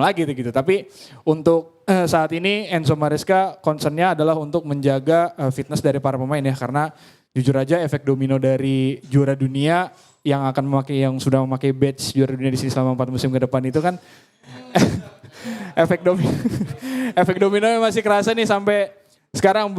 lagi gitu. Tapi untuk saat ini Enzo Maresca concernnya adalah untuk menjaga fitness dari para pemain ya karena jujur aja efek domino dari juara dunia yang sudah memakai badge juara dunia di sini selama 4 musim ke depan itu kan efek domino masih kerasa nih sampai sekarang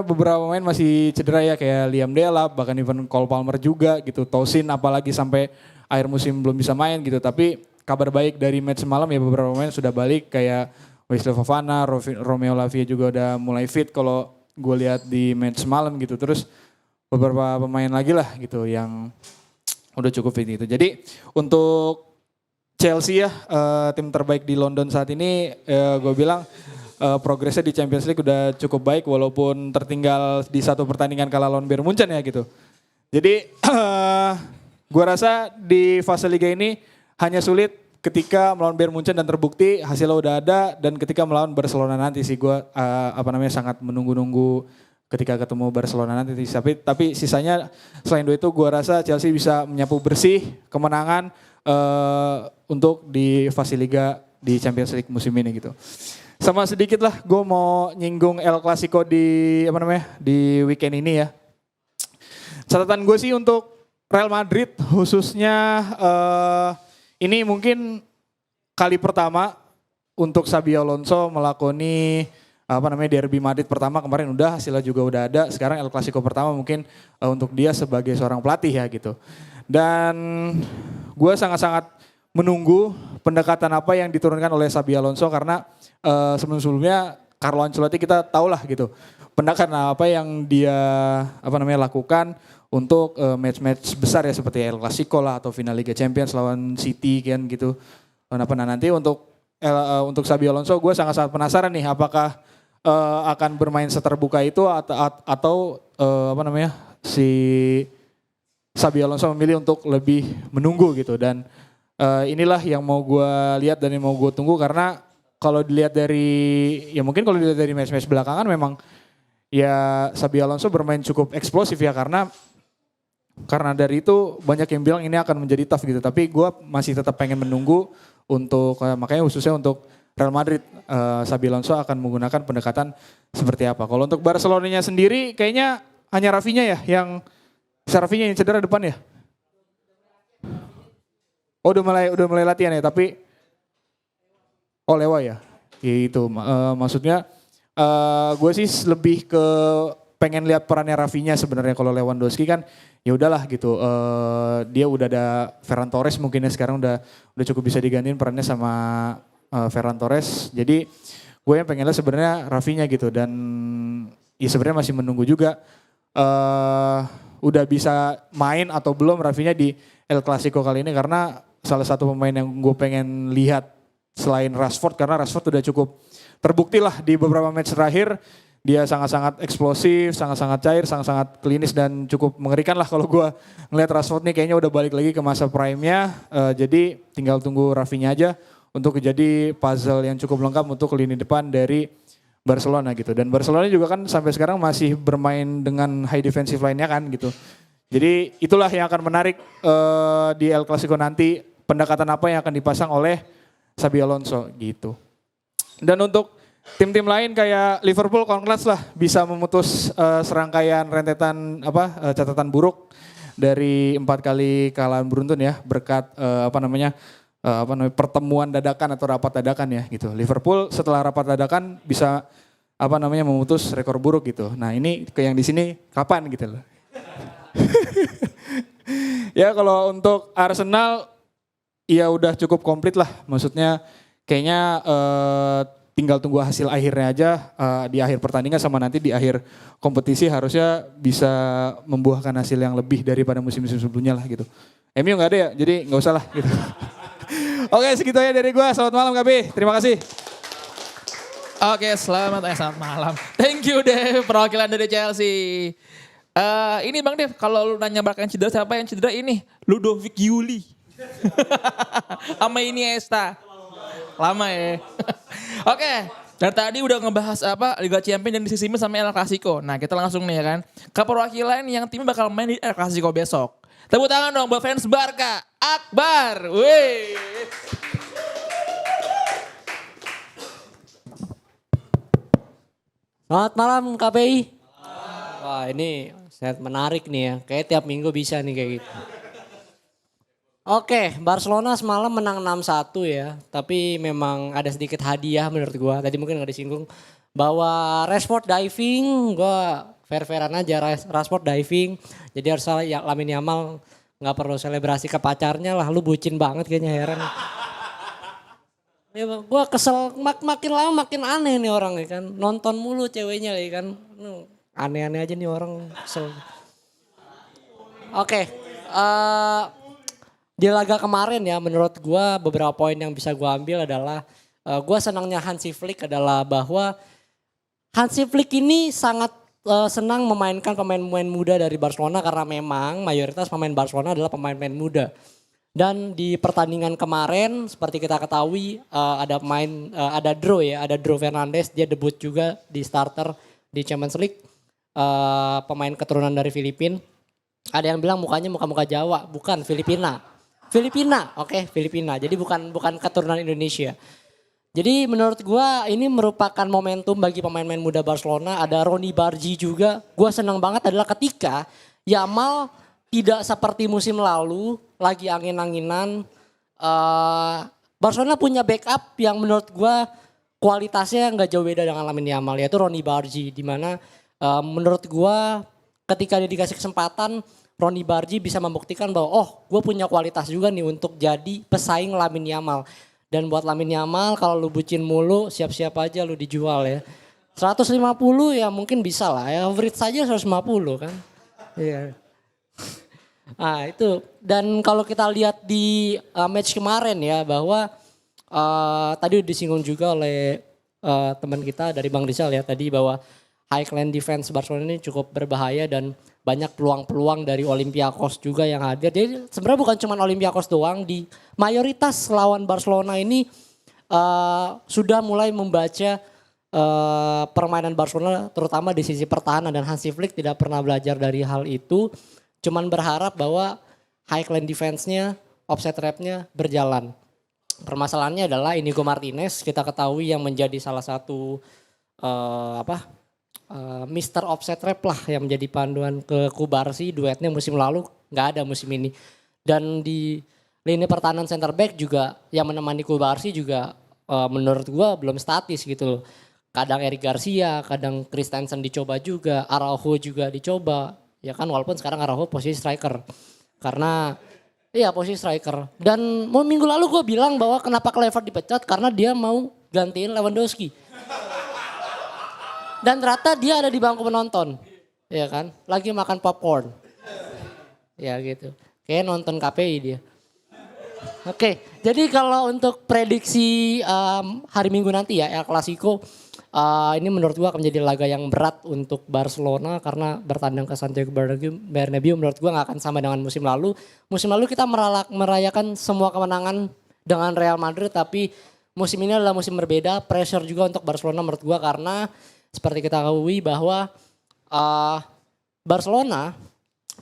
beberapa pemain masih cedera ya kayak Liam Delap bahkan even Cole Palmer juga gitu. Tosin apalagi sampai akhir musim belum bisa main gitu. Tapi kabar baik dari match semalam ya beberapa pemain sudah balik kayak Wesley Fofana, Romeo Lavia juga udah mulai fit kalau gue lihat di match semalam gitu. Terus beberapa pemain lagi lah gitu yang udah cukup fit gitu. Jadi untuk Chelsea ya tim terbaik di London saat ini gue bilang progresnya di Champions League udah cukup baik walaupun tertinggal di satu pertandingan kalah lawan Bayern Munchen ya gitu. Jadi gue rasa di fase liga ini hanya sulit ketika melawan Bayern Munchen dan terbukti hasilnya udah ada dan ketika melawan Barcelona nanti sih gue sangat menunggu-nunggu ketika ketemu Barcelona nanti. Tapi sisanya selain itu gue rasa Chelsea bisa menyapu bersih kemenangan untuk di fase liga di Champions League musim ini gitu. Sama sedikit lah gue mau nyinggung El Clasico di weekend ini ya. Catatan gue sih untuk Real Madrid khususnya ini mungkin kali pertama untuk Xabi Alonso melakoni derby Madrid pertama. Kemarin udah hasilnya juga udah ada. Sekarang El Clasico pertama mungkin untuk dia sebagai seorang pelatih ya gitu. Dan gue sangat-sangat menunggu pendekatan apa yang diturunkan oleh Xabi Alonso karena sebelum-sebelumnya Carlo Ancelotti kita tahulah gitu. Pendekatan apa yang dia lakukan untuk match-match besar ya seperti El Clasico lah atau final Liga Champions lawan City kan gitu. Nah nanti untuk Xabi Alonso gue sangat-sangat penasaran nih apakah akan bermain seterbuka itu atau si Xabi Alonso memilih untuk lebih menunggu gitu dan inilah yang mau gue lihat dan yang mau gue tunggu karena kalau dilihat dari match-match belakangan memang ya Xabi Alonso bermain cukup eksplosif ya karena dari itu banyak yang bilang ini akan menjadi tough gitu tapi gue masih tetap pengen menunggu untuk makanya khususnya untuk Real Madrid Xabi Alonso akan menggunakan pendekatan seperti apa. Kalau untuk Barcelonanya sendiri kayaknya hanya Rafinha ya yang cedera depan ya. Oh udah mulai latihan ya tapi Lewa ya. Itu maksudnya gue sih lebih ke pengen lihat perannya Rafinha sebenarnya kalau Lewandowski kan ya udahlah gitu. Dia udah ada Ferran Torres mungkin ya sekarang udah cukup bisa digantiin perannya sama Ferran Torres. Jadi gue yang pengen lihat sebenarnya Rafinha gitu dan ya sebenarnya masih menunggu juga udah bisa main atau belum Rafinha di El Clasico kali ini karena salah satu pemain yang gue pengen lihat selain Rashford karena Rashford udah cukup terbukti lah di beberapa match terakhir dia sangat-sangat eksplosif, sangat-sangat cair, sangat-sangat klinis dan cukup mengerikan lah kalau gue ngeliat Rashford nih kayaknya udah balik lagi ke masa prime-nya jadi tinggal tunggu Rafinha aja untuk jadi puzzle yang cukup lengkap untuk lini depan dari Barcelona gitu dan Barcelona juga kan sampai sekarang masih bermain dengan high defensive line-nya kan gitu. Jadi itulah yang akan menarik di El Clasico nanti pendekatan apa yang akan dipasang oleh Xabi Alonso gitu. Dan untuk tim-tim lain kayak Liverpool congrats lah bisa memutus serangkaian rentetan catatan buruk dari 4 kali kekalahan beruntun ya berkat pertemuan dadakan atau rapat dadakan ya gitu. Liverpool setelah rapat dadakan bisa memutus rekor buruk gitu. Nah ini ke yang di sini kapan gitu loh. Ya kalau untuk Arsenal ya udah cukup komplit lah. Maksudnya kayaknya tinggal tunggu hasil akhirnya aja di akhir pertandingan sama nanti di akhir kompetisi harusnya bisa membuahkan hasil yang lebih daripada musim-musim sebelumnya lah gitu. MU nggak ada ya, jadi nggak usah lah gitu. Oke segitu aja dari gue, selamat malam KB, terima kasih. Oke, selamat malam. Thank you Dev, perwakilan dari Chelsea. Ini Bang Dev, kalau lu nanya bakal cedera, siapa yang cedera ini? Ludovic Yuli. Sama Iniesta. Lama ya. Oke, dari tadi udah ngebahas Liga Champions dan disisimin sama El Clasico. Nah kita langsung nih ya kan, ke perwakilan yang timnya bakal main di El Clasico besok. Tepuk tangan dong buat fans Barca, Akbar. Wih. Selamat malam KPI. Wah ini set menarik nih ya. Kayak tiap minggu bisa nih kayak gitu. Oke, Barcelona semalam menang 6-1 ya. Tapi memang ada sedikit hadiah menurut gua. Tadi mungkin gak disinggung. Bahwa Rashford diving, gua fair-fairan aja Rashford diving. Jadi harus ya, Lamine Yamal gak perlu selebrasi ke pacarnya lah. Lu bucin banget kayaknya, heran. Ya, gue kesel makin lama makin aneh nih orang ya kan. Nonton mulu ceweknya ya kan. Aneh-aneh aja nih orang kesel. Oke, di laga kemarin ya menurut gue beberapa poin yang bisa gue ambil adalah gue senangnya Hansi Flick adalah bahwa Hansi Flick ini sangat senang memainkan pemain-pemain muda dari Barcelona karena memang mayoritas pemain Barcelona adalah pemain-pemain muda. Dan di pertandingan kemarin seperti kita ketahui ada Drew Fernandes, dia debut juga di starter di Champions League. Pemain keturunan dari Filipina. Ada yang bilang mukanya muka-muka Jawa, bukan Filipina. Filipina. Jadi bukan keturunan Indonesia. Jadi menurut gua ini merupakan momentum bagi pemain-pemain muda Barcelona. Ada Ronny Bargi juga. Gua senang banget adalah ketika Yamal tidak seperti musim lalu lagi angin-anginan. Barcelona punya backup yang menurut gua kualitasnya nggak jauh beda dengan Lamine Yamal, yaitu Ronny Bargi. Di mana menurut gua ketika dia dikasih kesempatan, Ronny Bargi bisa membuktikan bahwa gue punya kualitas juga nih untuk jadi pesaing Lamine Yamal. Dan buat Lamine Yamal kalau lu bucin mulu siap-siap aja lu dijual ya. 150 ya mungkin bisa lah ya, average saja 150 kan. Iya. Nah itu, dan kalau kita lihat di match kemarin ya bahwa tadi disinggung juga oleh teman kita dari Bang Rizal ya tadi bahwa Highland defense Barcelona ini cukup berbahaya dan banyak peluang-peluang dari Olympiakos juga yang hadir. Jadi sebenarnya bukan cuma Olympiakos doang, di mayoritas lawan Barcelona ini sudah mulai membaca permainan Barcelona terutama di sisi pertahanan, dan Hansi Flick tidak pernah belajar dari hal itu. Cuman berharap bahwa Highland defense-nya, offset trap-nya berjalan. Permasalahannya adalah Inigo Martinez, kita ketahui yang menjadi salah satu Mr. Offset Trap lah yang menjadi panduan ke Kubarsi, duetnya musim lalu nggak ada musim ini. Dan di lini pertahanan center back juga yang menemani Kubarsi juga menurut gua belum statis gitu. Kadang Eric Garcia, kadang Christensen dicoba juga, Araujo juga dicoba. Ya kan walaupun sekarang Araujo posisi striker. Karena iya posisi striker. Dan minggu lalu gua bilang bahwa kenapa Kluivert dipecat karena dia mau gantiin Lewandowski. Dan ternyata dia ada di bangku penonton, ya kan, lagi makan popcorn, ya gitu, kayak nonton KPI dia. Oke, jadi kalau untuk prediksi hari Minggu nanti ya El Clasico, ini menurut gua akan menjadi laga yang berat untuk Barcelona karena bertandang ke Santiago Bernabeu menurut gua nggak akan sama dengan musim lalu. Musim lalu kita merayakan semua kemenangan dengan Real Madrid, tapi musim ini adalah musim berbeda, pressure juga untuk Barcelona menurut gua karena seperti kita ketahui bahwa Barcelona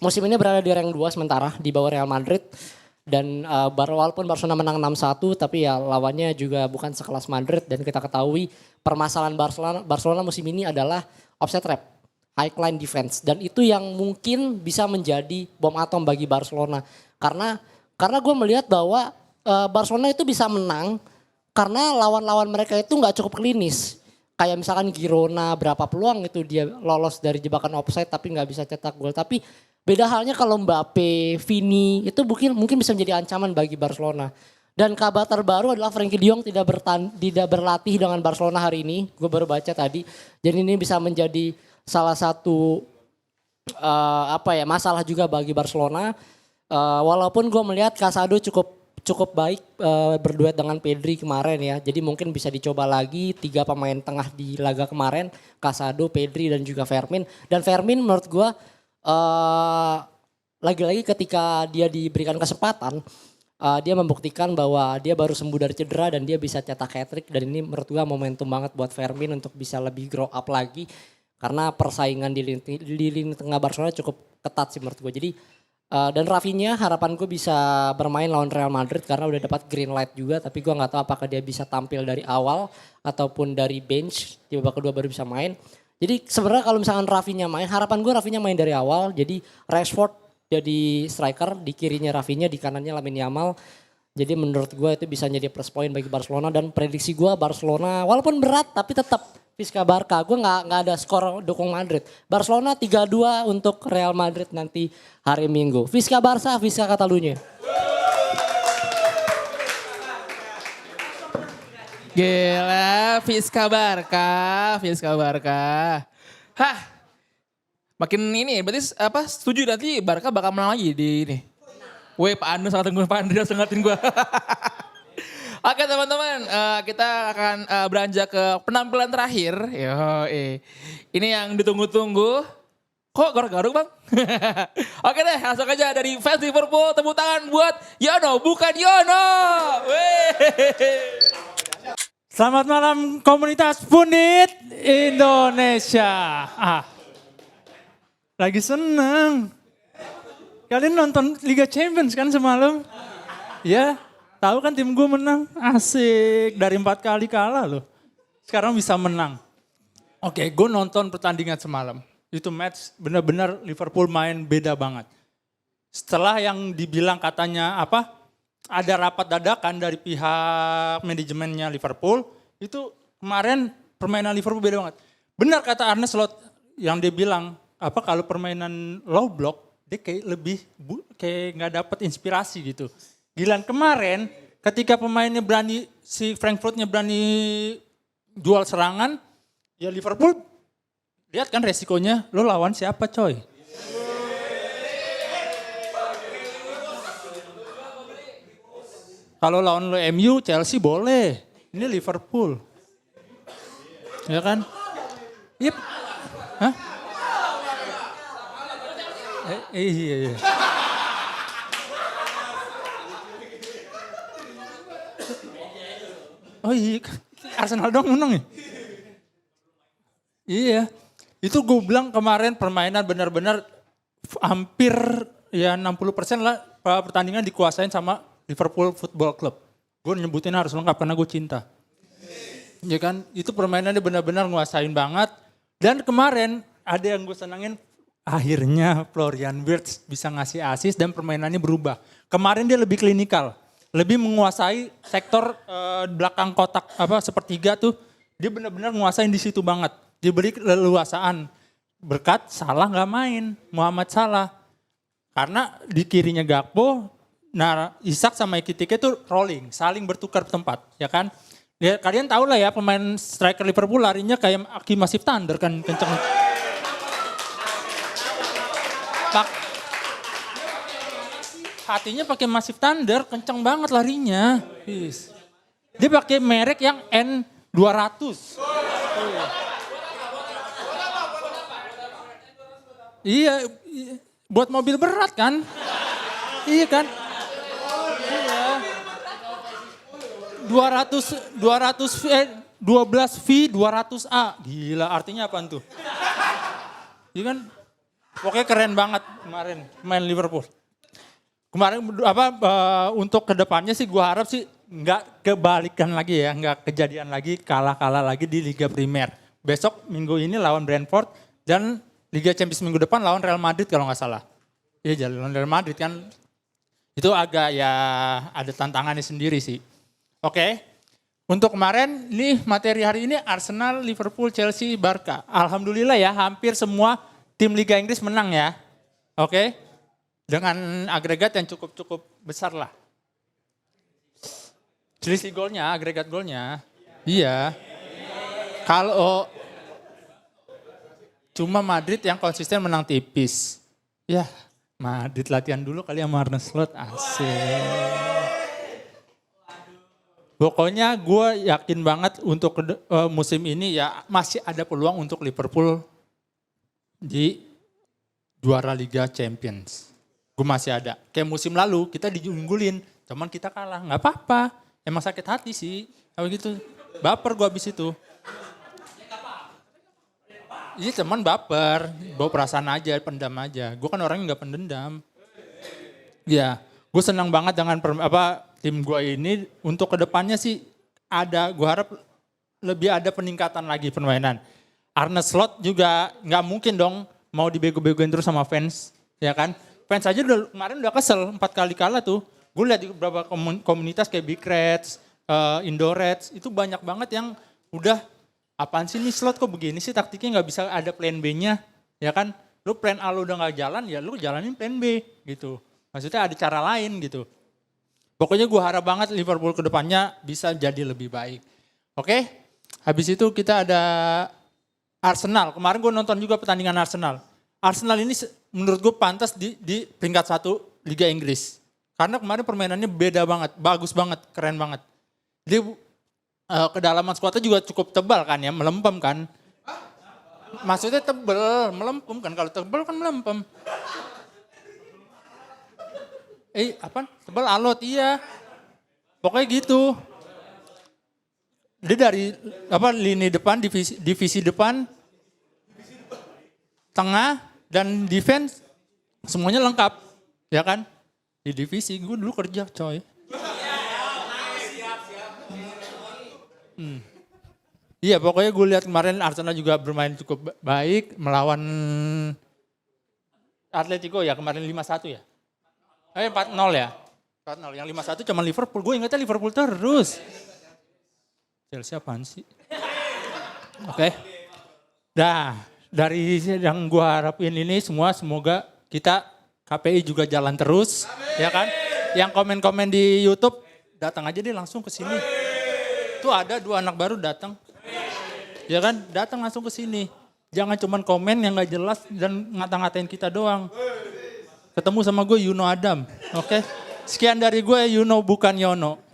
musim ini berada di rank 2 sementara di bawah Real Madrid. Dan walaupun Barcelona menang 6-1 tapi ya lawannya juga bukan sekelas Madrid. Dan kita ketahui permasalahan Barcelona musim ini adalah offset trap. high line defense. Dan itu yang mungkin bisa menjadi bom atom bagi Barcelona. Karena gue melihat bahwa Barcelona itu bisa menang karena lawan-lawan mereka itu nggak cukup klinis. Kayak misalkan Girona berapa peluang itu dia lolos dari jebakan offside tapi nggak bisa cetak gol. Tapi beda halnya kalau Mbappe, Vini itu mungkin bisa menjadi ancaman bagi Barcelona. Dan kabar terbaru adalah Frenkie de Jong tidak berlatih dengan Barcelona hari ini. Gue baru baca tadi. Jadi ini bisa menjadi salah satu masalah juga bagi Barcelona. Walaupun gue melihat Casado cukup baik berduet dengan Pedri kemarin ya. Jadi mungkin bisa dicoba lagi 3 pemain tengah di laga kemarin. Casado, Pedri dan juga Fermin. Dan Fermin menurut gue lagi-lagi ketika dia diberikan kesempatan. Dia membuktikan bahwa dia baru sembuh dari cedera dan dia bisa cetak hat-trick. Dan ini menurut gue momentum banget buat Fermin untuk bisa lebih grow up lagi. Karena persaingan di lini tengah Barcelona cukup ketat sih menurut gue. Jadi dan Rafinha harapan gue bisa bermain lawan Real Madrid karena udah dapat green light juga. Tapi gue gak tahu apakah dia bisa tampil dari awal ataupun dari bench. Di babak kedua baru bisa main. Jadi sebenarnya kalau misalkan Rafinha main, harapan gue Rafinha main dari awal. Jadi Rashford jadi striker, di kirinya Rafinha, di kanannya Lamine Yamal. Jadi menurut gue itu bisa jadi plus point bagi Barcelona. Dan prediksi gue Barcelona walaupun berat tapi tetap Visca Barca. Gue gak ada skor dukung Madrid. Barcelona 3-2 untuk Real Madrid nanti hari Minggu. Visca Barca, Visca Catalunya. Gila, Visca Barca. Hah, makin ini berarti setuju nanti Barca bakal menang lagi di ini. Weh Pak Anu sangat tunggu Pak Andri langsung ngatin gue. Oke teman-teman, kita akan beranjak ke penampilan terakhir. Ini yang ditunggu-tunggu. Kok garuk-garuk bang? Oke deh, langsung aja dari fans Liverpool, tepuk tangan buat Yono, bukan Yono. Selamat malam komunitas Pundit Indonesia. Lagi seneng. Kalian nonton Liga Champions kan semalam? Ya, tahu kan tim gue menang. Asik, dari 4 kali kalah loh. Sekarang bisa menang. Oke, gue nonton pertandingan semalam. Itu match benar-benar Liverpool main beda banget. Setelah yang dibilang katanya ada rapat dadakan dari pihak manajemennya Liverpool, itu kemarin permainan Liverpool beda banget. Benar kata Arne Slot yang dia bilang, kalau permainan low block, dia kayak lebih kayak nggak dapat inspirasi gitu. Gilan kemarin ketika pemainnya berani, si Frankfurtnya berani jual serangan, ya Liverpool lihat kan resikonya, lo lawan siapa coy? Kalau lawan lo MU, Chelsea boleh. Ini Liverpool. Ya kan? Yep. Hah? Iya. Oh iya, Arsenal dong menang ya? Iya. Itu gue bilang kemarin permainan benar-benar hampir ya 60% lah pertandingan dikuasain sama Liverpool Football Club. Gue nyebutin harus lengkap karena gue cinta. Ya kan, itu permainannya benar-benar nguasain banget. Dan kemarin ada yang gue senangin, akhirnya Florian Wirtz bisa ngasih assist dan permainannya berubah. Kemarin dia lebih klinikal, lebih menguasai sektor belakang kotak sepertiga tuh. Dia benar-benar nguasain di situ banget. Diberi leluasaan. Berkat Salah nggak main, Muhammad Salah. Karena di kirinya Gakpo, Isak sama Ekitike tuh rolling, saling bertukar tempat, ya kan? Ya, kalian tahu lah ya pemain striker Liverpool larinya kayak Aki Masif Thunder kan, kenceng. Hatinya pakai Massive Thunder, kenceng banget larinya. Dia pakai merek yang N200. Iya, buat mobil berat kan? Iya kan? Iya. 12V 200A. Gila, artinya apaan tuh? Iya kan? Pokoknya keren banget kemarin main Liverpool. Kemarin untuk kedepannya sih gue harap sih nggak kebalikan lagi ya, nggak kejadian lagi kalah-kalah lagi di Liga Primer. Besok minggu ini lawan Brentford dan Liga Champions minggu depan lawan Real Madrid kalau nggak salah. Iya, lawan Real Madrid kan. Itu agak ya ada tantangannya sendiri sih. Oke. Untuk kemarin nih materi hari ini Arsenal, Liverpool, Chelsea, Barca. Alhamdulillah ya hampir semua tim Liga Inggris menang ya. Oke. Dengan agregat yang cukup besar lah. Selisih golnya, agregat golnya. Iya. Kalau cuma Madrid yang konsisten menang tipis. Ya, Madrid latihan dulu kali sama Arne Slot. Asik. Pokoknya gue yakin banget untuk musim ini ya masih ada peluang untuk Liverpool di juara Liga Champions. Gue masih ada. Kayak musim lalu kita diunggulin, cuman kita kalah. Nggak apa-apa, emang sakit hati sih. Kalau gitu, baper gue abis itu. Iya teman baper, bawa perasaan aja, pendam aja. Gue kan orangnya nggak pendendam. Ya, gue senang banget dengan tim gue ini. Untuk kedepannya sih ada, gue harap lebih ada peningkatan lagi permainan. Arne Slot juga nggak mungkin dong mau dibego-begoin terus sama fans, ya kan? Fans aja kemarin udah kesel 4 kali kalah tuh. Gue lihat di beberapa komunitas kayak Big Reds, Indo Reds, itu banyak banget yang udah apaan sih nih Slot kok begini sih taktiknya nggak bisa ada plan B-nya, ya kan? Lu plan A lu udah nggak jalan, ya lu jalanin plan B gitu. Maksudnya ada cara lain gitu. Pokoknya gue harap banget Liverpool kedepannya bisa jadi lebih baik. Oke, habis itu kita ada Arsenal. Kemarin gue nonton juga pertandingan Arsenal. Arsenal ini menurut gue pantas di peringkat 1 Liga Inggris. Karena kemarin permainannya beda banget, bagus banget, keren banget. Dia kedalaman skuadnya juga cukup tebal kan ya, melempem kan. Maksudnya tebal, melempem kan. Kalau tebal kan melempem. Tebal alot, iya. Pokoknya gitu. Dia dari lini depan, divisi depan, tengah, dan defense semuanya lengkap. Ya kan? Di divisi, gue dulu kerja coy. Iya pokoknya gue lihat kemarin Arsenal juga bermain cukup baik melawan Atletico ya kemarin 5-1 ya. 4-0 ya. 4-0 yang 5-1 cuma Liverpool. Gue ingatnya Liverpool terus. Chelsea apaan sih? Oke. Dah dari yang gue harapin ini semua semoga kita KPI juga jalan terus. Ya kan? Yang komen-komen di YouTube datang aja deh langsung ke sini. Tuh ada 2 anak baru datang. Ya kan, datang langsung ke sini. Jangan cuman komen yang gak jelas dan ngata-ngatain kita doang. Ketemu sama gue Yuno Adam, oke? Sekian dari gue Yuno bukan Yono.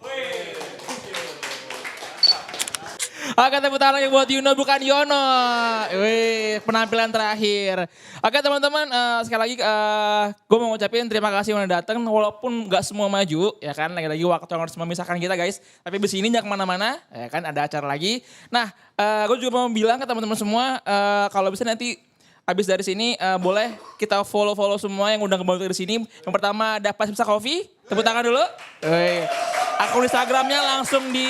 Oke, tepuk tangan lagi buat Yuno bukan Yono. Wih, penampilan terakhir. Oke teman-teman, sekali lagi gue mau ngucapin terima kasih udah datang. Walaupun gak semua maju, ya kan. Lagi-lagi waktu yang harus memisahkan kita guys. Tapi abis ini jangan kemana-mana, ya kan. Ada acara lagi. Nah, gue juga mau bilang ke teman-teman semua, kalau bisa nanti abis dari sini boleh kita follow semua yang udah kembali dari sini. Yang pertama ada Pasipsa Coffee, tepuk tangan dulu. Akun Instagramnya langsung di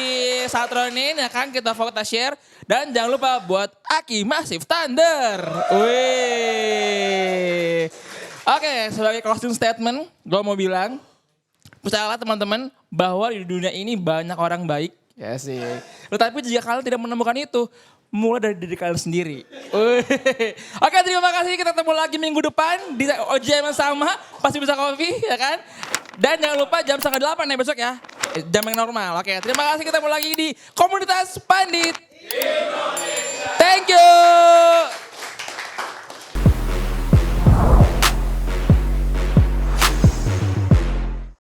satronin ya kan, kita follow, kita share. Dan jangan lupa buat Aki Massive Thunder. Oke, sebagai closing statement, gue mau bilang, percayalah teman-teman bahwa di dunia ini banyak orang baik. Ya sih. Tetapi jika kalian tidak menemukan itu, mulai dari diri kalian sendiri. Oke, terima kasih. Kita ketemu lagi minggu depan di OJM yang sama. Pasti bisa kopi, ya kan? Dan jangan lupa jam 7:30 ya besok ya. Jam yang normal. Oke, terima kasih. Kita ketemu lagi di Komunitas Pandit.